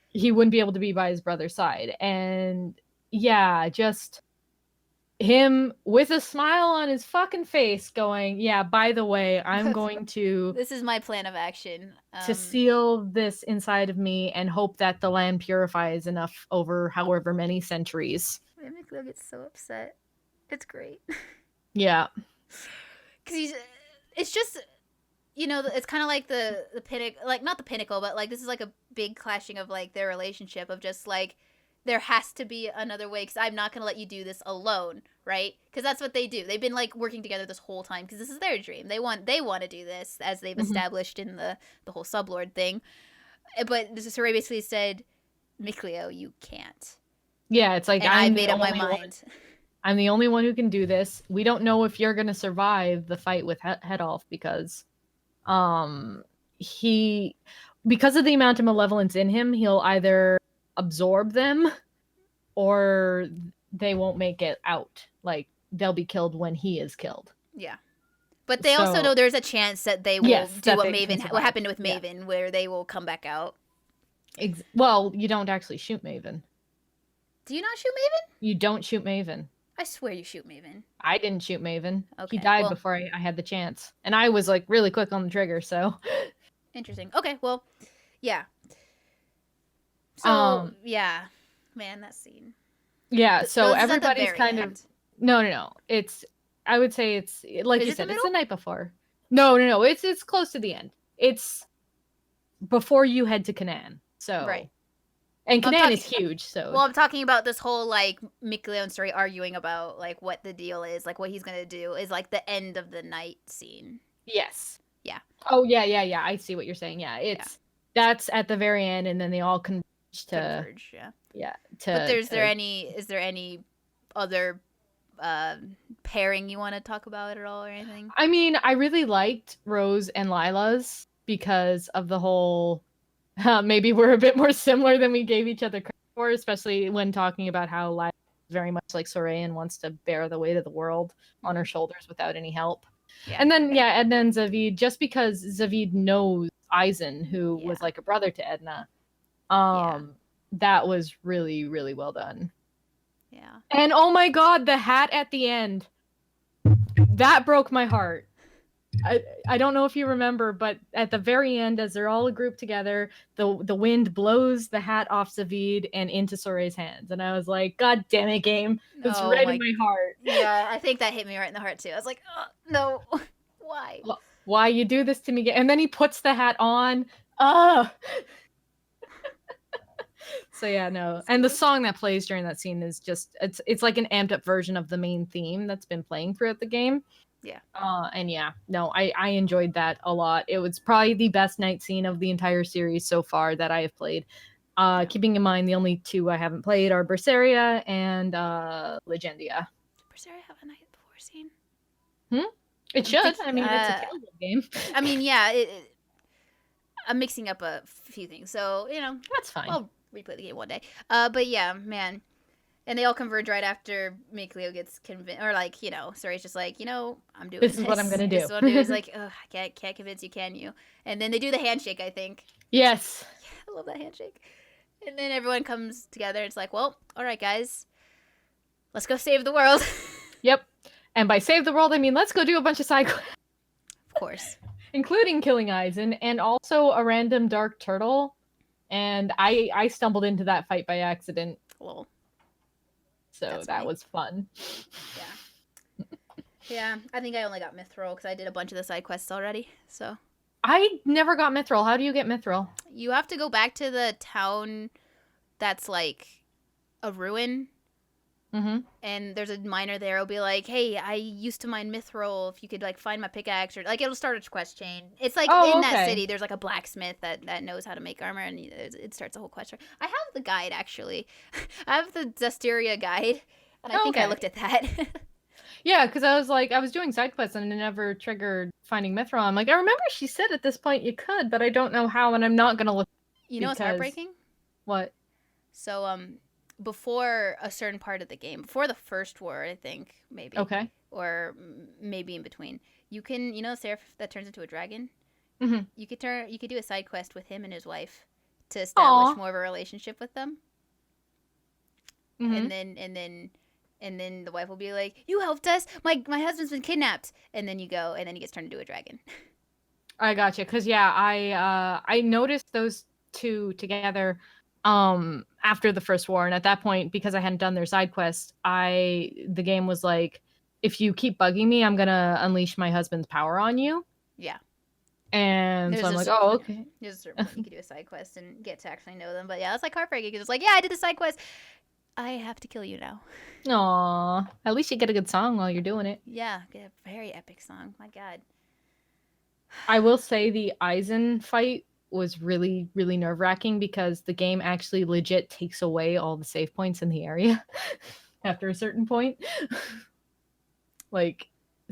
he wouldn't be able to be by his brother's side, and yeah, just him with a smile on his fucking face going, yeah, by the way, I'm going to... This is my plan of action. To seal this inside of me and hope that the land purifies enough over however many centuries. Mikleo gets so upset. It's great. Yeah. Because it's just, it's kind of like the pinnacle, like not the pinnacle, but like this is like a big clashing of like their relationship of just like, there has to be another way because I'm not going to let you do this alone, right? Because that's what they do. They've been like working together this whole time because this is their dream. They want to do this as they've established in the whole sublord thing. But Saray basically said, Mikleo, you can't. Yeah, it's like I made up my mind. I'm the only one who can do this. We don't know if you're going to survive the fight with Hedolf because because of the amount of malevolence in him, he'll either absorb them or they won't make it out. Like, they'll be killed when he is killed. Yeah. But they also know there's a chance that they will do what happened with Maven, where they will come back out. Well, you don't actually shoot Maven. Do you not shoot Maven? You don't shoot Maven. I swear you shoot Maven. I didn't shoot Maven. Okay, He died well- before I had the chance. And I was like really quick on the trigger, so Interesting. Okay, well, yeah. So Um, yeah, man, that scene. yeah, Th- so this is at the everybody's very kind of end. no. It's I would say it's like Is you it the said, it's the middle? night before. No. It's close to the end. It's before you head to Canaan. So Right. and I'm Canaan is talking- huge, so Well, I'm talking about this whole like Mikleo and Story arguing about like what the deal is, like what he's gonna do is like the end of the night scene. yes. Yeah. Oh yeah. I see what you're saying. Yeah, that's at the very end, and then they all converge to Converge, yeah. yeah. To But is to- there any other pairing you want to talk about at all or anything? I mean, I really liked Rose and Lila's because of the whole. Maybe we're a bit more similar than we gave each other credit for, especially when talking about how Lila is very much like Soray and wants to bear the weight of the world on her shoulders without any help. Yeah. And then Zavid, just because Zavid knows Eisen, who was like a brother to Edna, that was really, really well done. Yeah. And oh my god, the hat at the end. That broke my heart. I don't know if you remember, but at the very end, as they're all grouped together, the wind blows the hat off Zavid and into Soray's hands. And I was like, God damn it, game. It's Oh right my- in my heart. Yeah, I think that hit me right in the heart too. I was like, oh, no. Why? Why you do this to me? And then he puts the hat on. Ah. So yeah, no. And the song that plays during that scene is just it's like an amped up version of the main theme that's been playing throughout the game. Yeah. And yeah, no, I enjoyed that a lot. It was probably the best night scene of the entire series so far that I have played. Keeping in mind the only two I haven't played are Berseria and Legendia. Does Berseria have a night before scene? It should. thinking- I mean, it's a Telltale game. I mean, yeah, I'm mixing up a few things, so That's fine. I'll replay the game one day. But yeah, man, and they all converge right after Mikleo gets convinced, or like Soray's just like, I'm doing This is what I'm gonna do. This is what I'm doing. It's like, ugh, I can't convince you, can you? And then they do the handshake. I think Yes. I love that handshake. And then everyone comes together. It's like, well, all right, guys, let's go save the world. Yep. And by save the world, I mean let's go do a bunch of side quests. Of course. Including killing Eisen and also a random dark turtle. And I stumbled into that fight by accident. Well, So That's that funny. was fun. yeah. I think I only got Mithril because I did a bunch of the side quests already. So I never got Mithril. How do you get Mithril? you have to go back to the town that's like a ruin. Mm-hmm. And there's a miner there. It'll be like, "Hey, I used to mine mithril. If you could like find my pickaxe, or like it'll start a quest chain. It's like in that city. There's like a blacksmith that knows how to make armor, and it starts a whole quest chain. I have the guide actually. I have the Zesteria guide, and I think I looked at that. Yeah, because I was doing side quests and it never triggered finding Mithril. I'm like, I remember she said at this point you could, but I don't know how, and I'm not gonna look. You know what's heartbreaking? What? So before a certain part of the game, before the first war, I think maybe. Okay. Or maybe in between. You can, Seraph that turns into a dragon. Mm-hmm. You could do a side quest with him and his wife to establish Aww. more of a relationship with them. Mm-hmm. And then the wife will be like, "You helped us. My husband's been kidnapped." And then you go, and then he gets turned into a dragon. I gotcha. Cause yeah, I noticed those two together after the first war, and at that point, because I hadn't done their side quest, the game was like, if you keep bugging me, I'm gonna unleash my husband's power on you. Yeah. And so I'm like, oh, okay. There's a certain point you could do a side quest and get to actually know them. But yeah, it's like heartbreaking because it's like, yeah, I did the side quest. I have to kill you now. Aw, at least you get a good song while you're doing it. Yeah, get a very epic song. My God. I will say the Eisen fight was really, really nerve-wracking because the game actually legit takes away all the save points in the area after a certain point.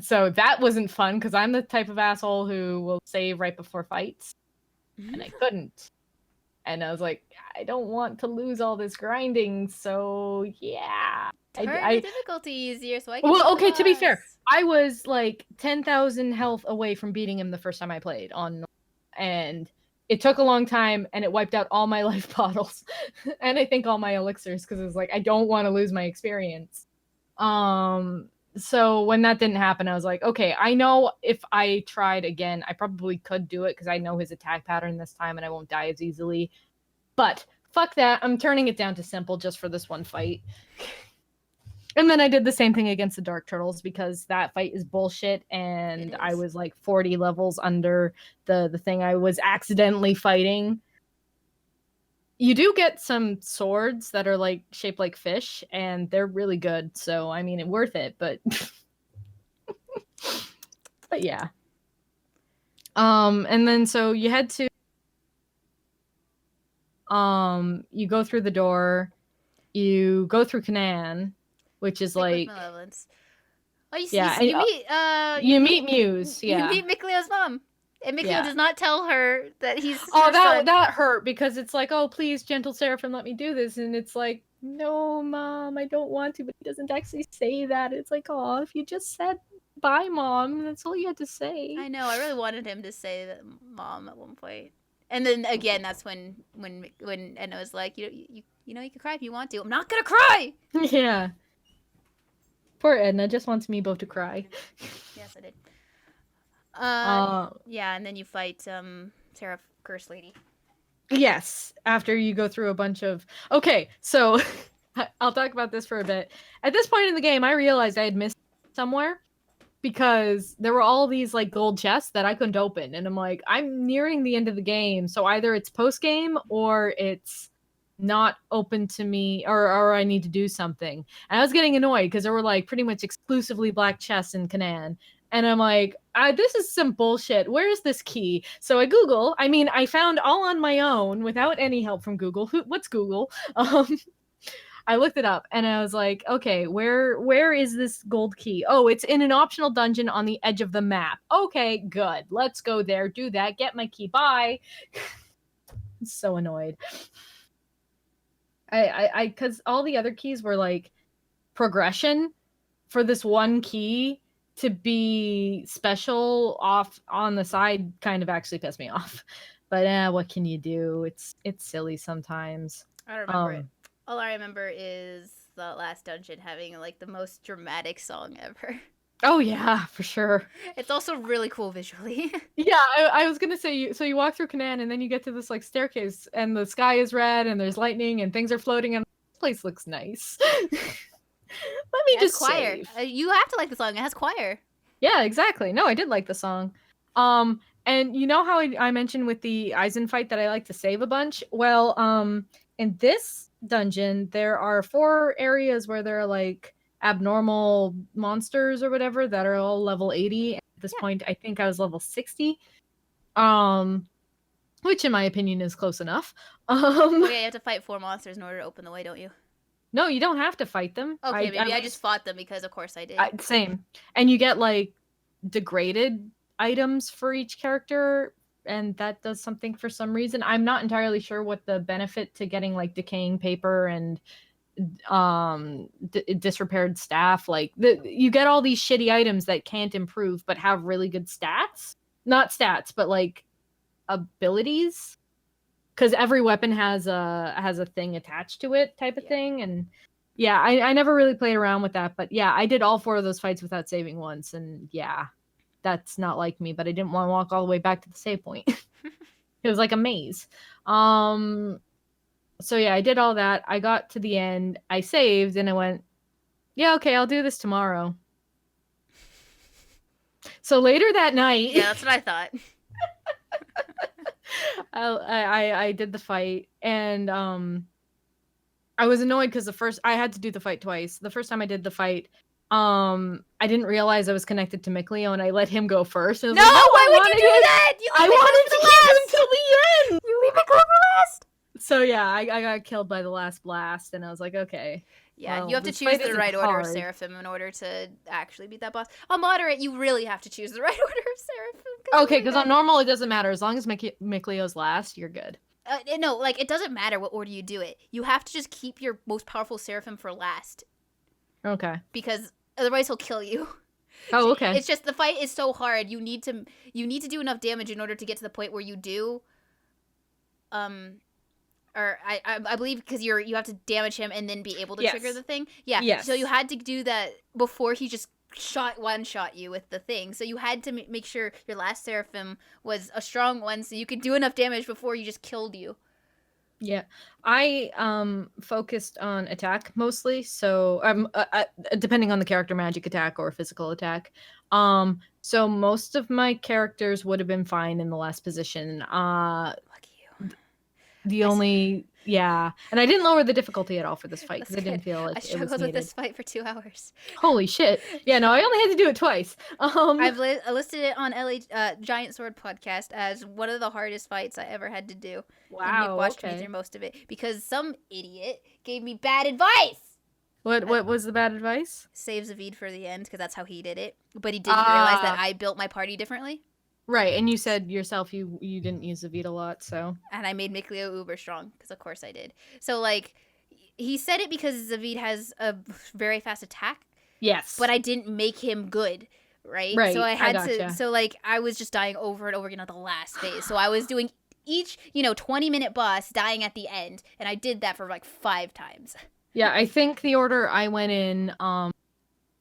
So that wasn't fun because I'm the type of asshole who will save right before fights, and I couldn't. And I was like, I don't want to lose all this grinding, so yeah. Turn the difficulty easier so I can. Well, okay, to be fair, I was like 10,000 health away from beating him the first time I played on, and it took a long time, and it wiped out all my life bottles, and I think all my elixirs because it was like I don't want to lose my experience. So when that didn't happen, I was like, okay, I know if I tried again, I probably could do it because I know his attack pattern this time and I won't die as easily. But fuck that. I'm turning it down to simple just for this one fight. And then I did the same thing against the Dark Turtles because that fight is bullshit and I was like 40 levels under the thing I was accidentally fighting. You do get some swords that are like shaped like fish and they're really good. So I mean, it's worth it, but but yeah. And then so you head to you go through the door, you go through Canaan, which is like Malevolence. Oh, you meet Muse. Yeah, you meet Mikleo's mom, and Mikleo does not tell her that he's. Oh, that hurt because it's like, oh, please, gentle Seraphim, let me do this, and it's like, no, Mom, I don't want to, but he doesn't actually say that. It's like, oh, if you just said bye, Mom, that's all you had to say. I know. I really wanted him to say that, Mom, at one point. And then again, that's when Edna was like, you can cry if you want to. I'm not gonna cry. Yeah. Poor Edna just wants Meebo to cry. Yes, I did. Yeah, and then you fight Seraph Curse Lady. Yes, after you go through a bunch of. Okay, so I'll talk about this for a bit. At this point in the game, I realized I had missed somewhere because there were all these like gold chests that I couldn't open, and I'm like, I'm nearing the end of the game, so either it's post game or it's not open to me, or I need to do something. And I was getting annoyed because there were like pretty much exclusively black chests in Canaan. And I'm like, this is some bullshit. Where is this key? So I found all on my own without any help from Google. What's Google? I looked it up and I was like, okay, where is this gold key? Oh, it's in an optional dungeon on the edge of the map. Okay, good. Let's go there, do that, get my key. Bye. I'm so annoyed. Because all the other keys were like progression for this one key to be special off on the side kind of actually pissed me off. But what can you do? It's silly sometimes. I don't remember it. All I remember is the last dungeon having like the most dramatic song ever. Oh yeah, for sure. It's also really cool visually. Yeah, I was gonna say you walk through Canaan and then you get to this like staircase and the sky is red and there's lightning and things are floating and this place looks nice. Let me just choir. You have to like the song. It has choir. Yeah, exactly. No, I did like the song. And you know how I mentioned with the Eisen fight that I like to save a bunch? Well, in this dungeon there are 4 areas where there are like abnormal monsters or whatever that are all level 80. At this point, I think I was level 60. Which in my opinion is close enough. You have to fight 4 monsters in order to open the way, don't you? No, you don't have to fight them. Okay, maybe I just fought them because of course I did. Same. And you get like degraded items for each character, and that does something for some reason. I'm not entirely sure what the benefit to getting like decaying paper and disrepaired staff, like you get all these shitty items that can't improve but have really good stats, not stats but like abilities, because every weapon has a thing attached to it type of thing. And yeah, I never really played around with that, but yeah, I did all 4 of those fights without saving once, and yeah, that's not like me, but I didn't want to walk all the way back to the save point. It was like a maze. So yeah, I did all that. I got to the end. I saved, and I went, yeah, okay, I'll do this tomorrow. So later that night... Yeah, that's what I thought. I did the fight, and I was annoyed because I had to do the fight twice. The first time I did the fight, I didn't realize I was connected to Mikleo, and I let him go first. No, why would you do that? I wanted to keep him till the end! You leave Mikleo for last! So yeah, I got killed by the last blast, and I was like, okay. Yeah, well, you have to choose the right order of Seraphim in order to actually beat that boss. On moderate, you really have to choose the right order of Seraphim. Okay, because on normal, it doesn't matter. As long as Mikleo's last, you're good. No, like, it doesn't matter what order you do it. You have to just keep your most powerful Seraphim for last. Okay. Because otherwise he'll kill you. Oh, okay. It's just the fight is so hard. You need to do enough damage in order to get to the point where you do or I believe because you have to damage him and then be able to trigger Yes. the thing. Yeah. Yes. So you had to do that before he just one shot you with the thing. So you had to make sure your last Seraphim was a strong one, so you could do enough damage before you just killed you. Yeah, I focused on attack mostly, so depending on the character, magic attack or physical attack. So most of my characters would have been fine in the last position. Lucky you. The only and I didn't lower the difficulty at all for this fight because I didn't feel like I it was struggled with needed. this fight for 2 hours. Holy shit! Yeah, no, I only had to do it twice. I've listed it on Giant Sword podcast as one of the hardest fights I ever had to do. Wow. And Nick watched me through most of it because some idiot gave me bad advice. What was the bad advice? Save Zavid for the end because that's how he did it. But he didn't realize that I built my party differently. Right, and you said yourself you didn't use Zavid a lot, so. And I made Mikleo uber strong because of course I did. So like, he said it because Zavid has a very fast attack. Yes. But I didn't make him good. Right. So I had to. So like, I was just dying over and over again at the last phase. So I was doing each 20-minute boss dying at the end, and I did that for like 5 times. Yeah, I think the order I went in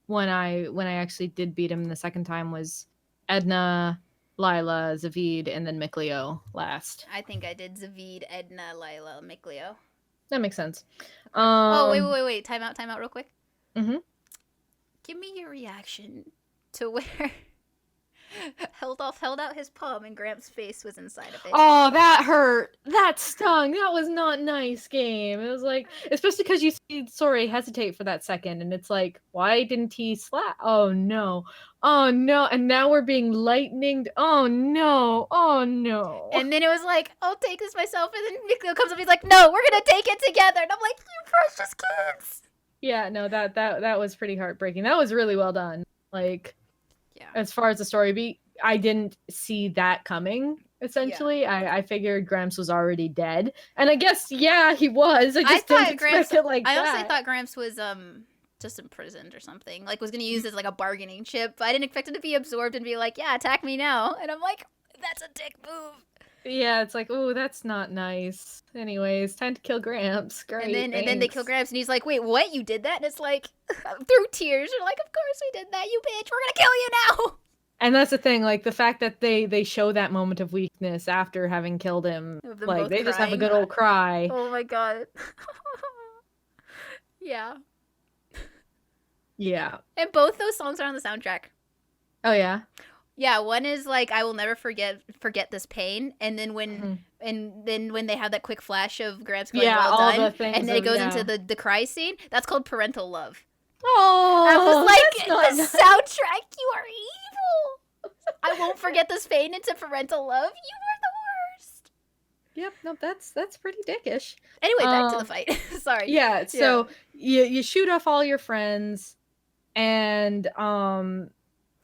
when I actually did beat him the second time was Edna, Lila, Zavid, and then Mikleo last. I think I did Zavid, Edna, Lila, Mikleo. That makes sense. Wait. Time out real quick. Mm-hmm. Give me your reaction to where held out his palm and Gramps' face was inside of it. Oh, that hurt. That stung. That was not nice, game. It was like, especially because you see Sori hesitate for that second, and it's like, why didn't he slap? Oh no. Oh no. And now we're being lightninged. Oh no. Oh no. And then it was like, I'll take this myself. And then Mikleo comes up and he's like, no, we're going to take it together. And I'm like, you precious kids. Yeah, no, that was pretty heartbreaking. That was really well done. Like, yeah. As far as the story beat, I didn't see that coming. Essentially, I figured Gramps was already dead, and I guess he was. I just didn't expect it like that. I honestly thought Gramps was just imprisoned or something. Like was gonna use it as like a bargaining chip. But I didn't expect him to be absorbed and be like, yeah, attack me now. And I'm like, that's a dick move. Yeah, it's like, oh, that's not nice. Anyways, time to kill Gramps. Great. And then they kill Gramps, and he's like, wait, what? You did that? And it's like, through tears, you're like, of course we did that, you bitch. We're gonna kill you now. And that's the thing, like the fact that they show that moment of weakness after having killed him, like they just have a good old cry. Oh my god. Yeah. Yeah. And both those songs are on the soundtrack. Oh yeah. Yeah, one is like I will never forget this pain, and then when when they have that quick flash of Gramps going well done, and then it goes into the cry scene. That's called Parental Love. Oh, I was like, the soundtrack, you are evil. I won't forget this pain into Parental Love. You are the worst. Yep, no, that's pretty dickish. Anyway, back to the fight. Sorry. Yeah, so you shoot off all your friends, and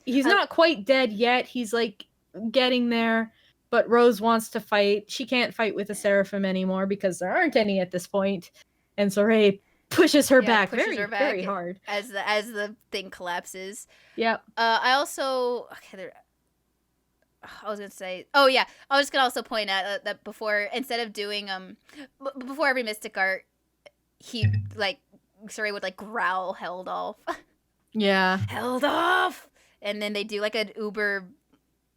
he's not quite dead yet. He's like getting there, but Rose wants to fight. She can't fight with the Seraphim anymore because there aren't any at this point. And so Ray pushes her back very hard as the thing collapses. Yep. I also I was gonna say, oh yeah, I was gonna also point out that before, instead of doing before every mystic art, he like Suri would like growl held off. Yeah. Held off. And then they do like an Uber,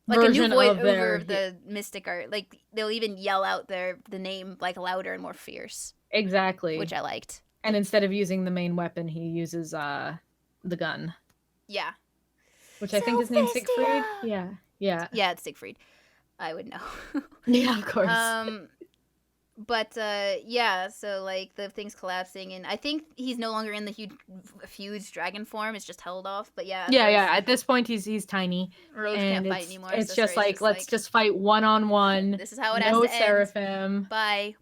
like version a new voice of over the mystic art. Like they'll even yell out the name like louder and more fierce. Exactly. Which I liked. And instead of using the main weapon, he uses the gun. Yeah. Which I think is named Siegfried. Yeah. Yeah. Yeah, it's Siegfried. I would know. Yeah, of course. But yeah, so like the thing's collapsing, and I think he's no longer in the huge dragon form. It's just held off. But yeah. Yeah. At this point, he's tiny. Rose can't fight anymore. It's so just like let's just fight 1-on-1. This is how it has to end. No Seraphim. Bye.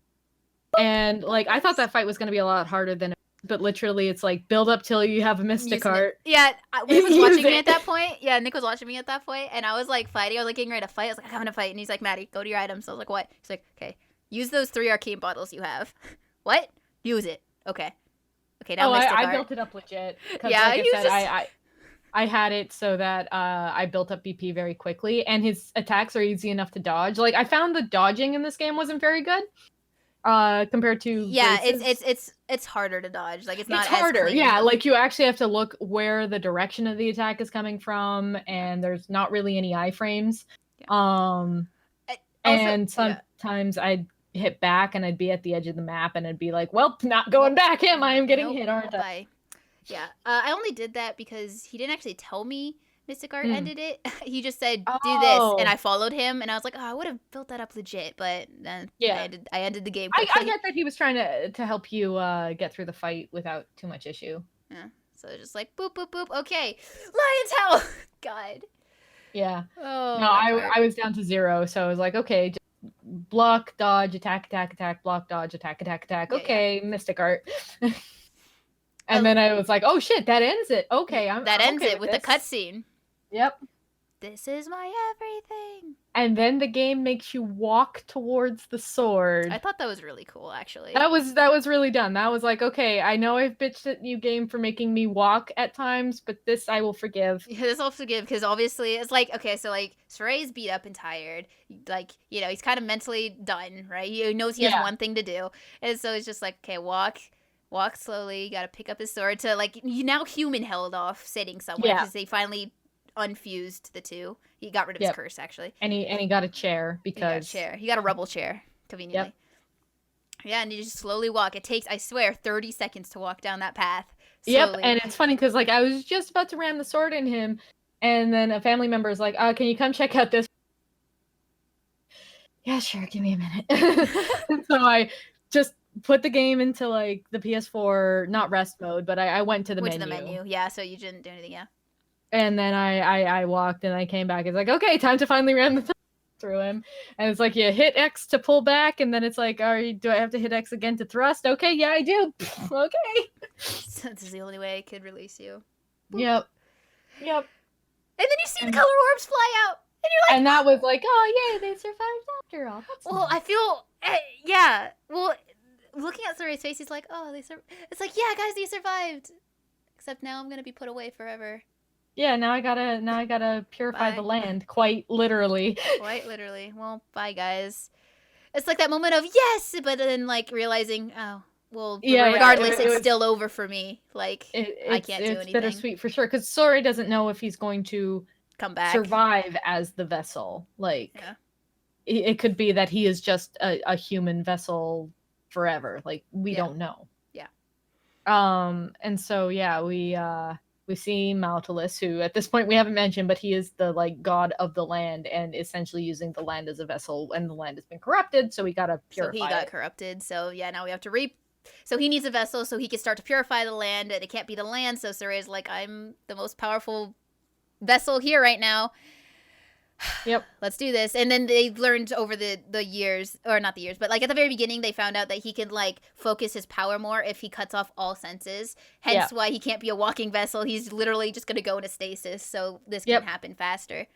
And like I thought that fight was gonna be a lot harder than, but literally it's like build up till you have a mystic art. Yeah, Nick was watching me at that point. Yeah, Nick was watching me at that point, and I was like fighting. I was like getting ready to fight. I was like, I'm gonna fight, and he's like, Maddie, go to your items. So I was like, what? He's like, okay. Use those 3 arcane bottles you have. What? Use it. Okay. Now I built it up legit. Yeah, like I said, I had it so that I built up BP very quickly, and his attacks are easy enough to dodge. Like I found the dodging in this game wasn't very good. compared to Yeah, Grace's. it's harder to dodge. Like it's not It's as harder, clean. yeah. Like you actually have to look where the direction of the attack is coming from, and there's not really any iframes. Yeah. Also, And yeah. sometimes I'd hit back and I'd be at the edge of the map and I'd be like, well, not going back, am I? I'm getting Nope, hit, aren't I? bye. Yeah, I only did that because he didn't actually tell me Mystic Art ended it. He just said, do this, and I followed him, and I was like, oh, I would have built that up legit, but then Yeah. I ended the game I quickly. get that he was trying to help you get through the fight without too much issue. Yeah, so just like, boop, boop, boop, okay. Lion's Howl! God. Yeah. Oh, No, I was down to 0, so I was like, okay, just block, dodge, attack, attack, attack, block, dodge, attack, attack, attack. Yeah, okay, Mystic Art. And then I was like, oh shit, that ends it. Okay, I'm ends okay it with this. the cutscene. Yep. This is my everything. And then the game makes you walk towards the sword. I thought that was really cool, actually. That was really done. That was like, okay, I know I've bitched at you, game, for making me walk at times, but this I will forgive. Yeah, this I'll forgive, because obviously it's like, okay, so like Soray's beat up and tired, like, you know, he's kind of mentally done, right? He knows he has one thing to do, and so it's just like, okay, walk slowly. You gotta pick up his sword to like, you now human held off sitting somewhere because they finally unfused the two. He got rid of his curse, actually. And he got a chair because he got a rubble chair, conveniently. Yeah, and you just slowly walk. It takes, I swear, 30 seconds to walk down that path. Slowly. And it's funny because like I was just about to ram the sword in him, and then a family member is like, can you come check out this? Yeah, sure, give me a minute. So I just put the game into like the PS4, not rest mode, but I went to the menu. Yeah, so you didn't do anything, yeah. And then I walked and I came back. It's like, okay, time to finally ram the through him. And it's like, you hit X to pull back, and then it's like, do I have to hit X again to thrust? Okay, yeah, I do. Okay. So this is the only way I could release you. Yep. And then you see the color orbs fly out. And you're like, and that was like, oh, yay, they survived after all. That's well, nice. I feel, yeah. Well, looking at Soray's face, he's like, oh, it's like, yeah, guys, they survived. Except now I'm going to be put away forever. Yeah, now I gotta purify the land, quite literally. Quite literally. Well, bye, guys. It's like that moment of, yes, but then, like, realizing, oh, well, regardless, it's still over for me. Like, I can't do anything. It's bittersweet for sure, because Soray doesn't know if he's going to come back, survive as the vessel. Like, it could be that he is just a human vessel forever. Like, we don't know. Yeah. And so, yeah, we see Nautilus, who at this point we haven't mentioned, but he is the like god of the land and essentially using the land as a vessel, and the land has been corrupted, so we gotta purify. So he got corrupted. So yeah, now we have to So he needs a vessel so he can start to purify the land, and it can't be the land. So Soray's like, I'm the most powerful vessel here right now. Yep. Let's do this. And then they learned over the years, or not the years, but like at the very beginning, they found out that he can like focus his power more if he cuts off all senses. Hence why he can't be a walking vessel. He's literally just going to go into stasis. So this can happen faster.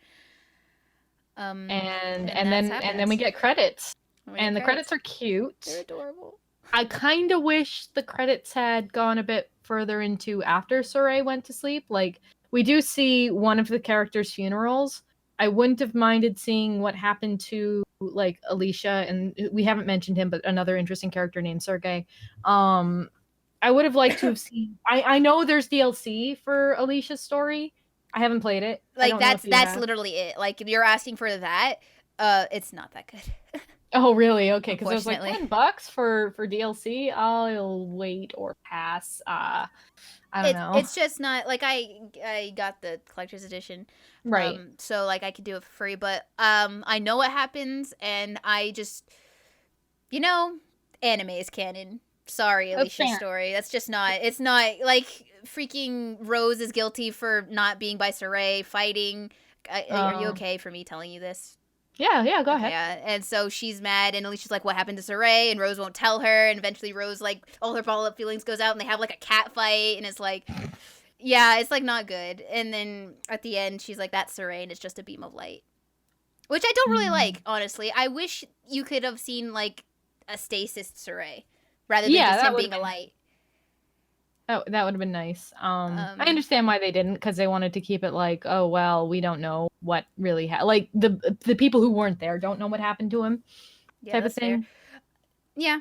And then we get credits. And the credits are cute. They're adorable. I kind of wish the credits had gone a bit further into after Soray went to sleep. Like, we do see one of the characters' funerals. I wouldn't have minded seeing what happened to like Alicia, and we haven't mentioned him, but another interesting character named Sergey. I would have liked to have seen. I know there's DLC for Alicia's story. I haven't played it. Like that's literally it. Like if you're asking for that, it's not that good. Oh really? Okay, because I was like $10 for DLC. I'll wait or pass. I don't know. It's just not like I got the collector's edition, right? So like I could do it for free, but I know what happens, and I just, anime is canon. Sorry, Alicia's story. That's just not. It's not like freaking Rose is guilty for not being by Soray fighting. Are you okay for me telling you this? Yeah, go ahead. Yeah, and so she's mad, and Alicia's like, what happened to Soray? And Rose won't tell her, and eventually Rose, like, all her follow-up feelings goes out, and they have, like, a cat fight, and it's like, yeah, it's, like, not good. And then at the end, she's like, that's Soray, and it's just a beam of light. Which I don't really like, honestly. I wish you could have seen, like, a stasis Soray, rather than just him being a light. Oh, that would have been nice. I understand why they didn't, because they wanted to keep it like, oh well, we don't know what really like the people who weren't there don't know what happened to him, type of thing. Fair. Yeah,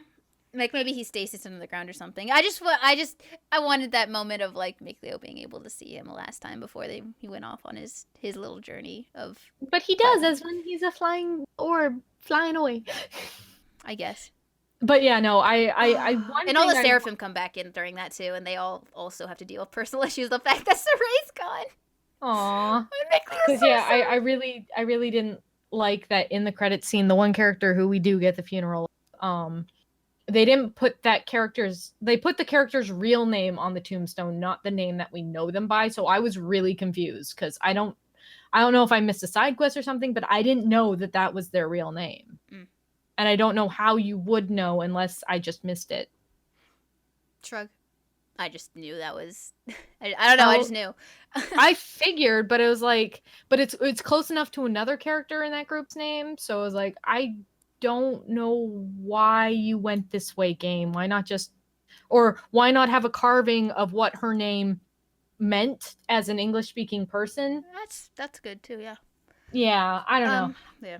Like maybe he stasis under the ground or something. I wanted that moment of like Mikleo being able to see him last time before he went off on his little journey of. But he does, as when he's a flying orb flying away. I guess. But yeah, no, I and all the Seraphim come back in during that too, and they all also have to deal with personal issues. The fact that Saray's gone. Aww. Because yeah, I really didn't like that in the credits scene. The one character who we do get the funeral, they didn't put that character's. They put the character's real name on the tombstone, not the name that we know them by. So I was really confused because I don't know if I missed a side quest or something, but I didn't know that was their real name. And I don't know how you would know unless I just missed it. Shrug. I just knew that was. I don't know. I just knew. I figured, but it was like, but it's close enough to another character in that group's name, so it was like, I don't know why you went this way, game. Why not just, or why not have a carving of what her name meant as an English-speaking person? That's good too. Yeah. Yeah, I don't know. Yeah.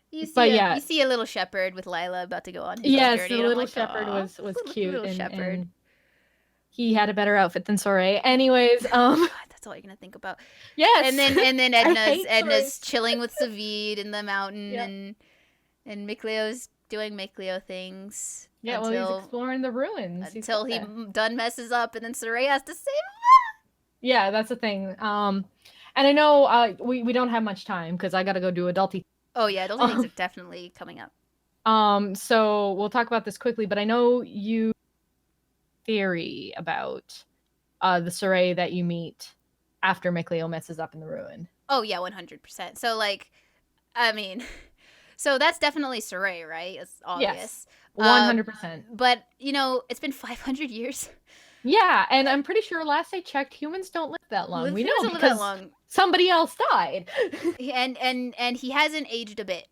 You see a little shepherd with Lila about to go on his yes, journey. the little shepherd was cute, and he had a better outfit than Soray. Anyways, God, that's all you're gonna think about. Yes, and then Edna's chilling with Savid in the mountain, and Mikleo's doing Mikleo things. Yeah, well, he's exploring the ruins until he done messes up, and then Soray has to save him. Yeah, that's the thing. And I know we don't have much time because I gotta go do adulty. Oh yeah, adulty things are definitely coming up. So we'll talk about this quickly, but I know you theory about the Soray that you meet after Mikleo messes up in the ruin. Oh yeah, 100%. So like, I mean, so that's definitely Soray, right? It's obvious. Yes, 100%. But you know, it's been 500 years. Yeah, and I'm pretty sure last I checked, humans don't live that long. We know because somebody else died. and he hasn't aged a bit.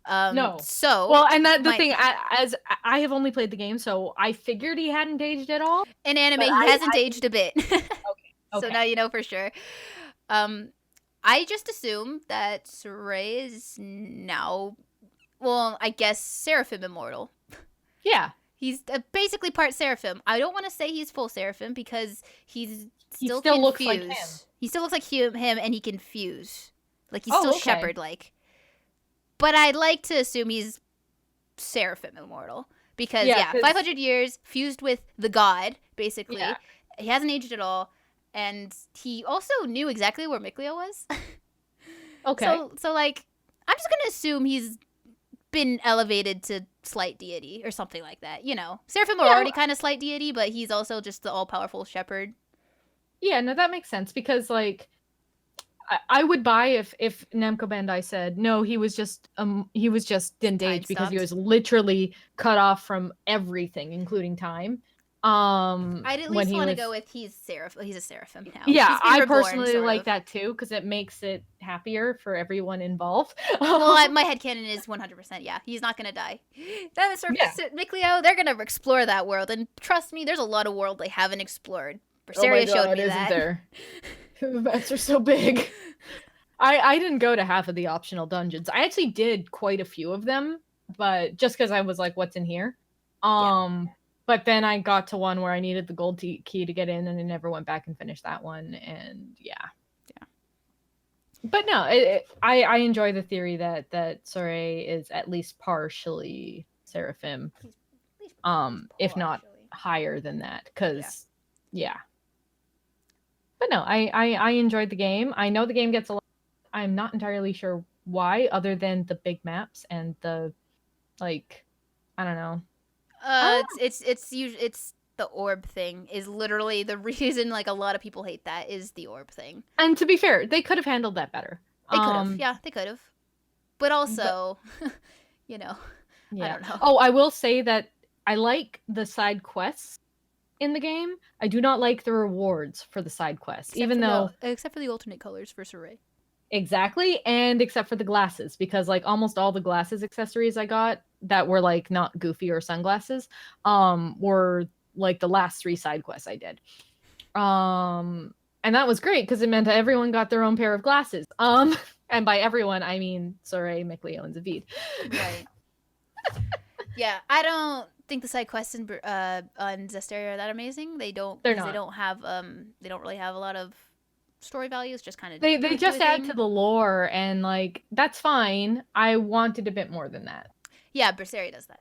No. So well, and the thing, as I have only played the game, so I figured he hadn't aged at all. In anime, he hasn't aged a bit. Okay. So now you know for sure. I just assume that Soray is now, well, I guess Seraphim immortal. Yeah. He's basically part Seraphim. I don't want to say he's full Seraphim because he still looks like him. He still looks like him, and he can fuse. Like he's still shepherd-like. But I'd like to assume he's Seraphim immortal because 500 years fused with the god basically. Yeah. He hasn't aged at all, and he also knew exactly where Mikleo was. Okay. So like, I'm just gonna assume he's been elevated to slight deity or something like that. You know, Seraphim are already kind of slight deity, but he's also just the all-powerful shepherd. Yeah, no, that makes sense because like, I would buy if Namco Bandai said no, he was just didn't age because he was literally cut off from everything, including time. I'd at least want to go with he's a Seraphim now. Yeah, I personally like that too because it makes it happier for everyone involved. Well, my headcanon is 100%. Yeah, he's not gonna die. That is Mikleo. They're gonna explore that world, and trust me, there's a lot of world they haven't explored. Zesteria showed me that. There? The maps are so big. I didn't go to half of the optional dungeons. I actually did quite a few of them, but just because I was like, what's in here? But then I got to one where I needed the gold key to get in, and I never went back and finished that one. And yeah. But no, I enjoy the theory that Soray is at least partially Seraphim, if not higher than that, because yeah. But no, I enjoyed the game. I know the game gets a lot. I'm not entirely sure why, other than the big maps and the, like, I don't know. It's the orb thing is literally the reason. Like a lot of people hate that is the orb thing. And to be fair, they could have handled that better. They could have, yeah, they could have. But also, you know, I don't know. Oh, I will say that I like the side quests in the game. I do not like the rewards for the side quests, except for the alternate colors for Soray. Exactly, and except for the glasses, because like almost all the glasses accessories I got that were like not goofy or sunglasses, were like the last 3 side quests I did. And that was great because it meant that everyone got their own pair of glasses. And by everyone I mean Soray, Mikleo, and Zavid. Right. Yeah, I don't think the side quests on Zesteria are that amazing. They don't They're because not. they don't really have a lot of story values. Just kind of They do a just add to thing. the lore, and like that's fine. I wanted a bit more than that. Yeah, Berseria does that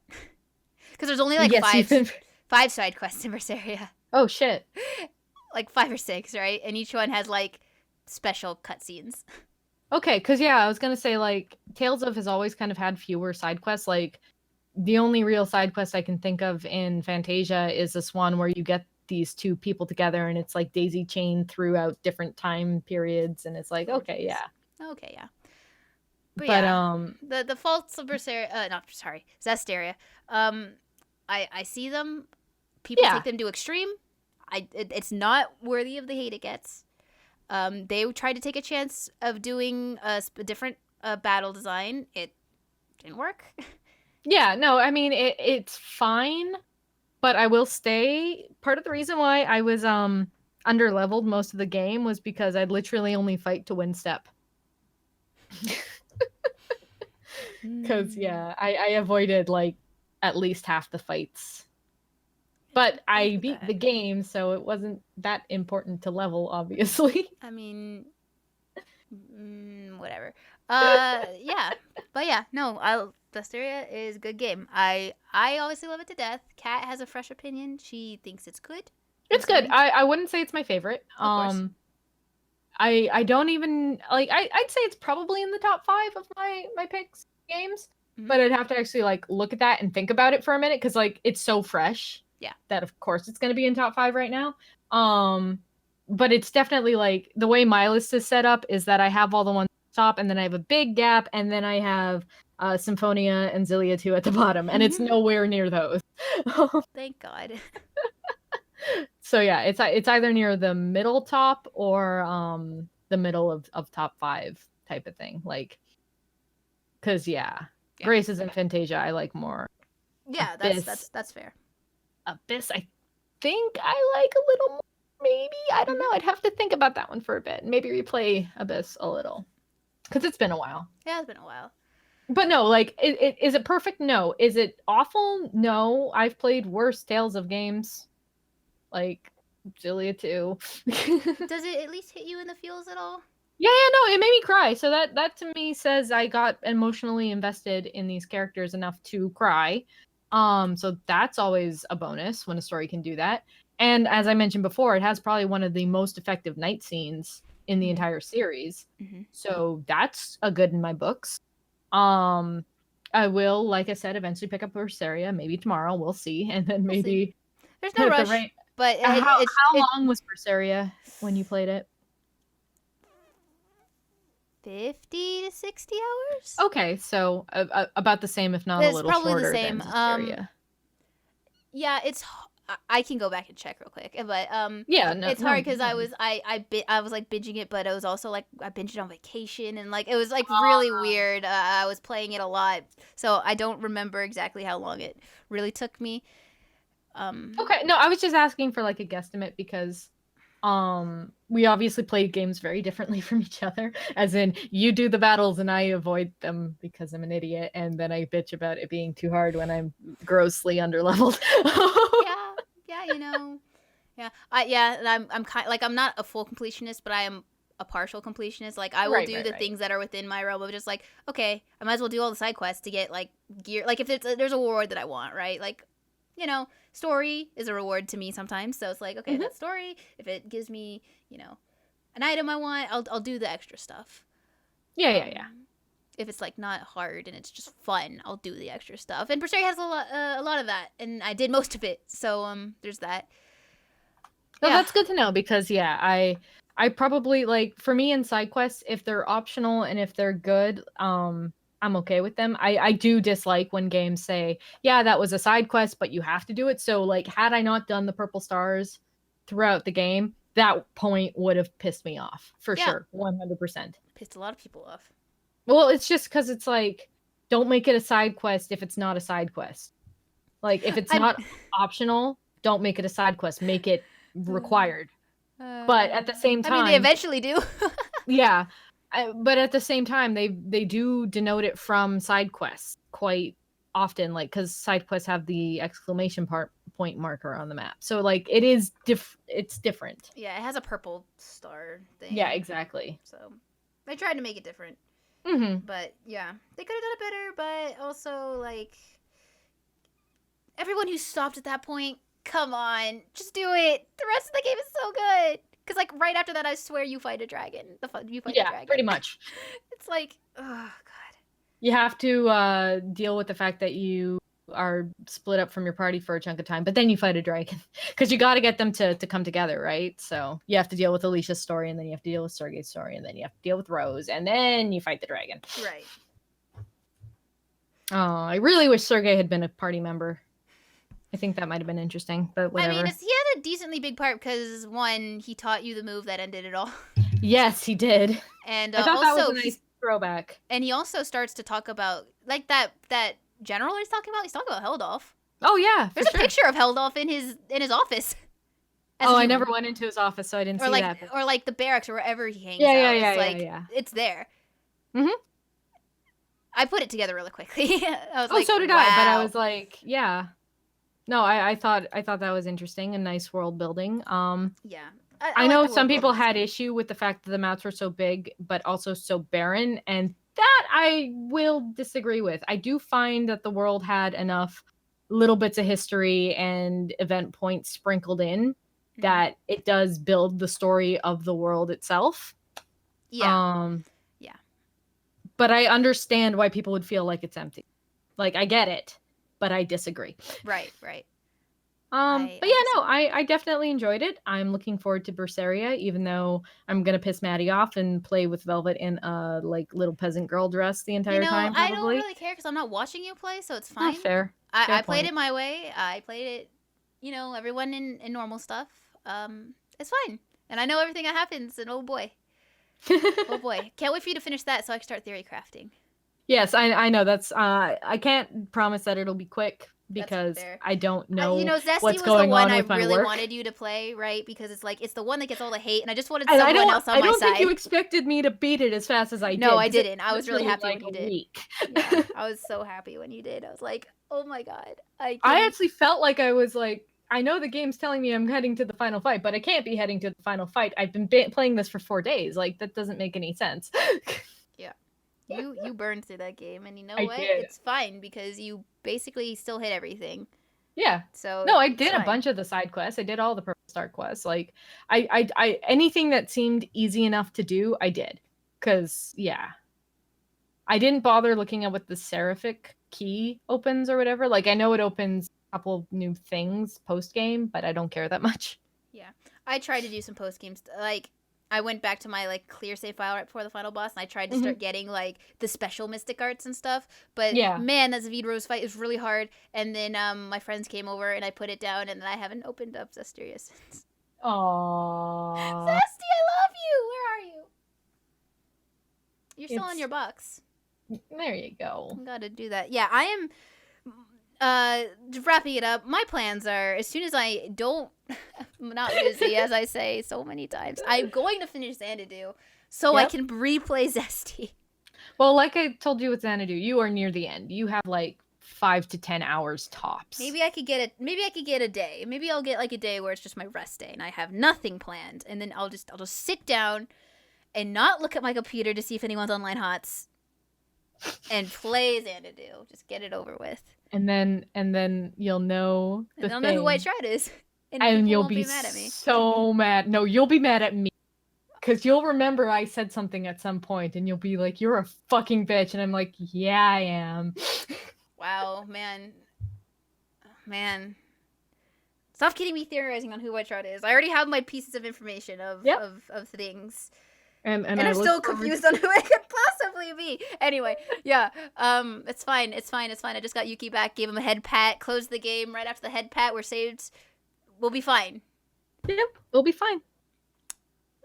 because there's only like Yes, you've been. five side quests in Berseria, Oh shit. like 5 or 6, right? And each one has like special cutscenes. Okay, because yeah, I was gonna say like Tales of has always kind of had fewer side quests. Like the only real side quest I can think of in Fantasia is this one where you get these two people together and it's like daisy chained throughout different time periods, and it's like Oh, okay, jeez. yeah. Okay, yeah. But But yeah, the faults of Berseria, not sorry, Zesteria. I see them. People yeah, take them to extreme. It's not worthy of the hate it gets. They tried to take a chance of doing a different battle design. It didn't work. yeah, no, I mean it's fine, but I will stay. Part of the reason why I was under leveled most of the game was because I'd literally only fight to win step. Because yeah, I avoided like at least half the fights. But I beat the game, so it wasn't that important to level, obviously. I mean, whatever. Yeah, but yeah, no, Zesteria is a good game. I obviously love it to death. Kat has a fresh opinion. She thinks it's good. It's good. I wouldn't say it's my favorite. Of course. I don't even like I'd say it's probably in the top 5 of my picks games. Mhm. But I'd have to actually like look at that and think about it for a minute because like it's so fresh. Yeah. That of course it's gonna be in top 5 right now. But it's definitely like the way my list is set up is that I have all the ones at the top and then I have a big gap and then I have Symphonia and Zillia 2 at the bottom, and it's nowhere near those. Thank God. So yeah, it's either near the middle top or the middle of top 5 type of thing. Like, cause yeah. Graces and Fantasia I like more. Yeah, Abyss. that's fair. Abyss, I think I like a little more. Maybe I don't know. I'd have to think about that one for a bit. Maybe replay Abyss a little, because it's been a while. Yeah, it's been a while. But no, like, is it perfect? No. Is it awful? No. I've played worse Tales of games, like Zillia 2. Does it at least hit you in the feels at all? Yeah, no, it made me cry. So that to me says I got emotionally invested in these characters enough to cry. So that's always a bonus when a story can do that. And as I mentioned before, it has probably one of the most effective night scenes in the entire series. Mm-hmm. So that's a good in my books. I will, like I said, eventually pick up Berseria. Maybe tomorrow. We'll see. And then maybe there's no rush. But how long was Berseria when you played it? 50 to 60 hours. Okay, so about the same, if not a little probably shorter the same. than Zesteria. Yeah, it's. I can go back and check real quick, but yeah, no, it's hard because I was like binging it, but it was also like I binged it on vacation, and like it was like really weird. I was playing it a lot, so I don't remember exactly how long it really took me. Okay, no, I was just asking for like a guesstimate because we obviously play games very differently from each other, as in you do the battles and I avoid them because I'm an idiot, and then I bitch about it being too hard when I'm grossly underleveled. yeah, you know. I'm kind like I'm not a full completionist, but I am a partial completionist. Like I will do the things that are within my realm of just like, okay, I might as well do all the side quests to get like gear. Like if there's a reward that I want, right? Like, you know, story is a reward to me sometimes. So it's like, okay, that story, if it gives me, you know, an item I want, I'll do the extra stuff. Yeah. If it's like not hard and it's just fun, I'll do the extra stuff. And Berseria has a lot of that, and I did most of it. So there's that. No, that's good to know because I probably like for me in side quests, if they're optional and if they're good, I'm okay with them. I do dislike when games say, yeah, that was a side quest, but you have to do it. So like had I not done the purple stars throughout the game, that point would have pissed me off for sure. 100%. Pissed a lot of people off. Well, it's just because it's like, don't make it a side quest if it's not a side quest. Like if it's not optional, don't make it a side quest. Make it required. But at the same time, I mean, they eventually do. yeah. But at the same time, they do denote it from side quests quite often, like, because side quests have the exclamation point marker on the map. So like it is it's different. Yeah, it has a purple star thing. Yeah, exactly. So they tried to make it different. Mm-hmm. But yeah, they could have done it better, but also like everyone who stopped at that point, come on, just do it. The rest of the game is so good. Cause like right after that, I swear you fight a dragon. You fight a dragon. Pretty much. It's like, oh god. You have to deal with the fact that you are split up from your party for a chunk of time, but then you fight a dragon because you got to get them to come together, right? So you have to deal with Alicia's story, and then you have to deal with Sergei's story, and then you have to deal with Rose, and then you fight the dragon. Right. Oh, I really wish Sergei had been a party member. I think that might have been interesting, but whatever. I mean, he had a decently big part because one, he taught you the move that ended it all. Yes, he did. And I thought also, that was a nice throwback. And he also starts to talk about like that general he's talking about. He's talking about Heldolf. Oh yeah, there's a picture of Heldolf in his office. Oh, I never went into his office, so I didn't see that. Or like the barracks or wherever he hangs out. Yeah. It's there. Mm-hmm. I put it together really quickly. I was so did I. But I was like, yeah. No, I thought that was interesting and nice world building. Yeah. I know some people had issue with the fact that the maps were so big, but also so barren, and that I will disagree with. I do find that the world had enough little bits of history and event points sprinkled in that it does build the story of the world itself. Yeah. Yeah. But I understand why people would feel like it's empty. Like, I get it, but I disagree. Right. But yeah, no, I definitely enjoyed it. I'm looking forward to Berseria, even though I'm gonna piss Maddie off and play with Velvet in a like little peasant girl dress the entire time. Probably. I don't really care because I'm not watching you play, so it's fine. Not fair. I played it my way. I played it, everyone in normal stuff. It's fine, and I know everything that happens. And oh boy, can't wait for you to finish that so I can start theory crafting. Yes, I know that's. I can't promise that it'll be quick because I don't know. Zesty what's was going the one on I with my really work. wanted you to play, right? Because it's like it's the one that gets all the hate, and I just wanted and someone else on my side. I don't think you expected me to beat it as fast as I did. No, I didn't. I was really happy like when you did. Yeah, I was so happy when you did. I was like, oh my god. I actually felt like I was like, I know the game's telling me I'm heading to the final fight, but I can't be heading to the final fight. I've been playing this for 4 days. Like, that doesn't make any sense. Yeah. You burned through that game, and you know I what? did. It's fine because you basically still hit everything. Yeah. So no, I did a bunch of the side quests. I did all the Purple Star quests. Like, I anything that seemed easy enough to do, I did. Cause yeah, I didn't bother looking at what the Seraphic key opens or whatever. Like, I know it opens a couple of new things post game, but I don't care that much. Yeah, I tried to do some post game like. I went back to my like clear save file right before the final boss, and I tried to start getting like the special mystic arts and stuff. But man, that Zavid Rose fight is really hard. And then my friends came over, and I put it down, and then I haven't opened up Zesteria since. Aww. Zesty, I love you. Where are you? You're still in your box. There you go. Gotta do that. Yeah, I am. Wrapping it up, my plans are as soon as I don't, I'm not busy, as I say so many times, I'm going to finish Xanadu so I can replay Zesty. Well, like I told you with Xanadu, you are near the end. You have like 5 to 10 hours tops. Maybe I could get a day. Maybe I'll get like a day where it's just my rest day and I have nothing planned, and then I'll just sit down and not look at my computer to see if anyone's online hots and play Xanadu. Just get it over with. And then you'll know the they'll know who White Shroud is. And you'll be mad at me. So mad. No, you'll be mad at me. Because you'll remember I said something at some point, and you'll be like, you're a fucking bitch. And I'm like, yeah, I am. Wow, man. Stop kidding me theorizing on who White Shroud is. I already have my pieces of information of things. And I'm still confused on who it could possibly be. Anyway, yeah. It's fine. I just got Yuki back, gave him a head pat, closed the game. Right after the head pat, we're saved. We'll be fine. Yep, we'll be fine.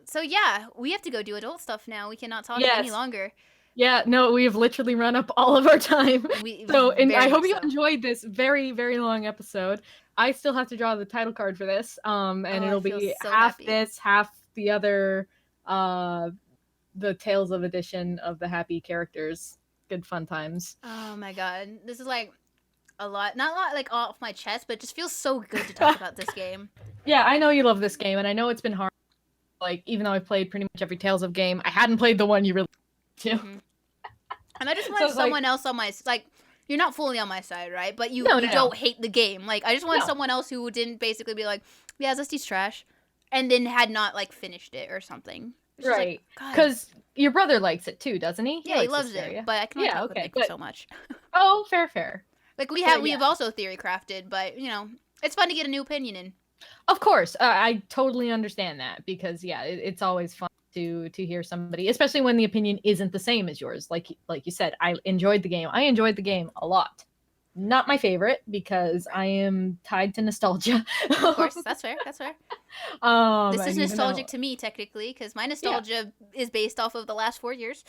So yeah, we have to go do adult stuff now. We cannot talk any longer. Yeah, no, we have literally run up all of our time. I hope you enjoyed this very, very long episode. I still have to draw the title card for this. And it'll be so half happy. This, half the other the Tales of edition of the happy characters. Good fun times. Oh my god. This is like a lot, not a lot like off my chest, but it just feels so good to talk about this game. Yeah, I know you love this game, and I know it's been hard. Like, even though I've played pretty much every Tales of game, I hadn't played the one you really to. Mm-hmm. And I just So want it's like- someone else on my like. You're not fully on my side, right? But you No, you no. don't hate the game. Like I just want No. someone else who didn't basically be like, yeah, Zeste's trash, and then had not like finished it or something. It's just like, Right. God. Because your brother likes it too, doesn't he? Yeah, he likes loves Zesteria. it, but I can only Yeah, talk okay, with Nick but- so much. Oh, fair. Like But, we've also theory crafted, but you know, it's fun to get a new opinion in. Of course, I totally understand that because it's always fun to hear somebody, especially when the opinion isn't the same as yours. Like you said, I enjoyed the game. I enjoyed the game a lot. Not my favorite because I am tied to nostalgia. Of course, that's fair. That's fair. This is and even nostalgic to me technically because my nostalgia is based off of the last 4 years.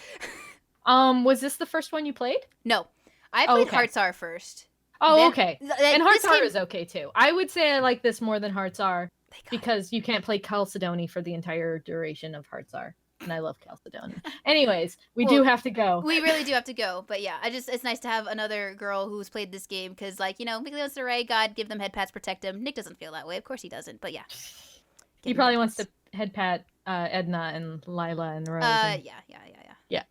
Was this the first one you played? No, I played okay. Hearts R first. Oh, Then- okay. like, And Hearts this R game- is okay too. I would say I like this more than Hearts R They got it. because you can't play Chalcedony for the entire duration of Hearts R. And I love Chalcedony. Anyways, we do Well, have to go. We really do have to go, but yeah, it's nice to have another girl who's played this game because, like, you know, Mickey wants to raid God, give them head pats, protect them. Nick doesn't feel that way, of course he doesn't, but yeah. He probably wants to head pat Edna and Lila and Rose. and- Yeah. Yeah.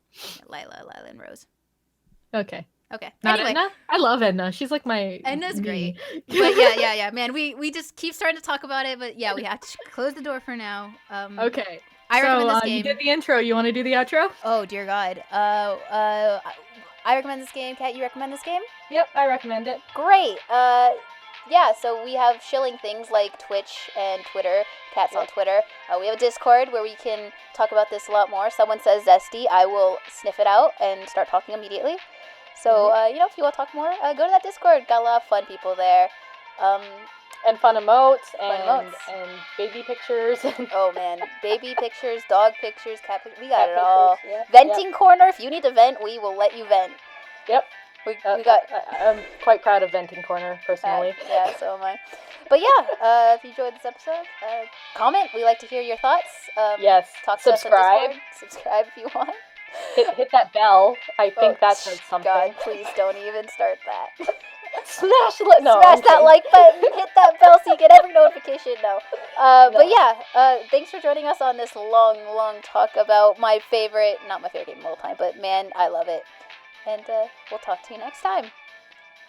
Lila, and Rose. Okay. Okay. Not Anyway, Edna? I love Edna. She's like my. Edna's me. great. But yeah, man. We just keep starting to talk about it, but yeah, we have to close the door for now. Okay. I recommend this You game. did the intro. You want to do the outro? Oh dear God. I recommend this game. Kat, you recommend this game? Yep, I recommend it. Great. Yeah, so we have shilling things like Twitch and Twitter. Kat's on Twitter. We have a Discord where we can talk about this a lot more. Someone says Zesty, I will sniff it out and start talking immediately. So, you know, if you want to talk more, go to that Discord. Got a lot of fun people there. And fun emotes emotes. and baby pictures. Oh man, baby pictures, dog pictures, cat pictures. We got Cat it all. pictures, yeah. Venting corner. If you need to vent, we will let you vent. Yep. We got. I'm quite proud of Venting Corner, personally. Yeah, so am I. But yeah, if you enjoyed this episode, comment. We like to hear your thoughts. Yes. Talk to Subscribe. us on Discord. Subscribe if you want. Hit that bell. I think that says something. God, please don't even start that. Smash that Like button, hit that bell so you get every notification. No. But yeah, thanks for joining us on this long talk about my favorite, not my favorite game of all time, but man, I love it. And we'll talk to you next time.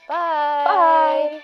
Bye. Bye.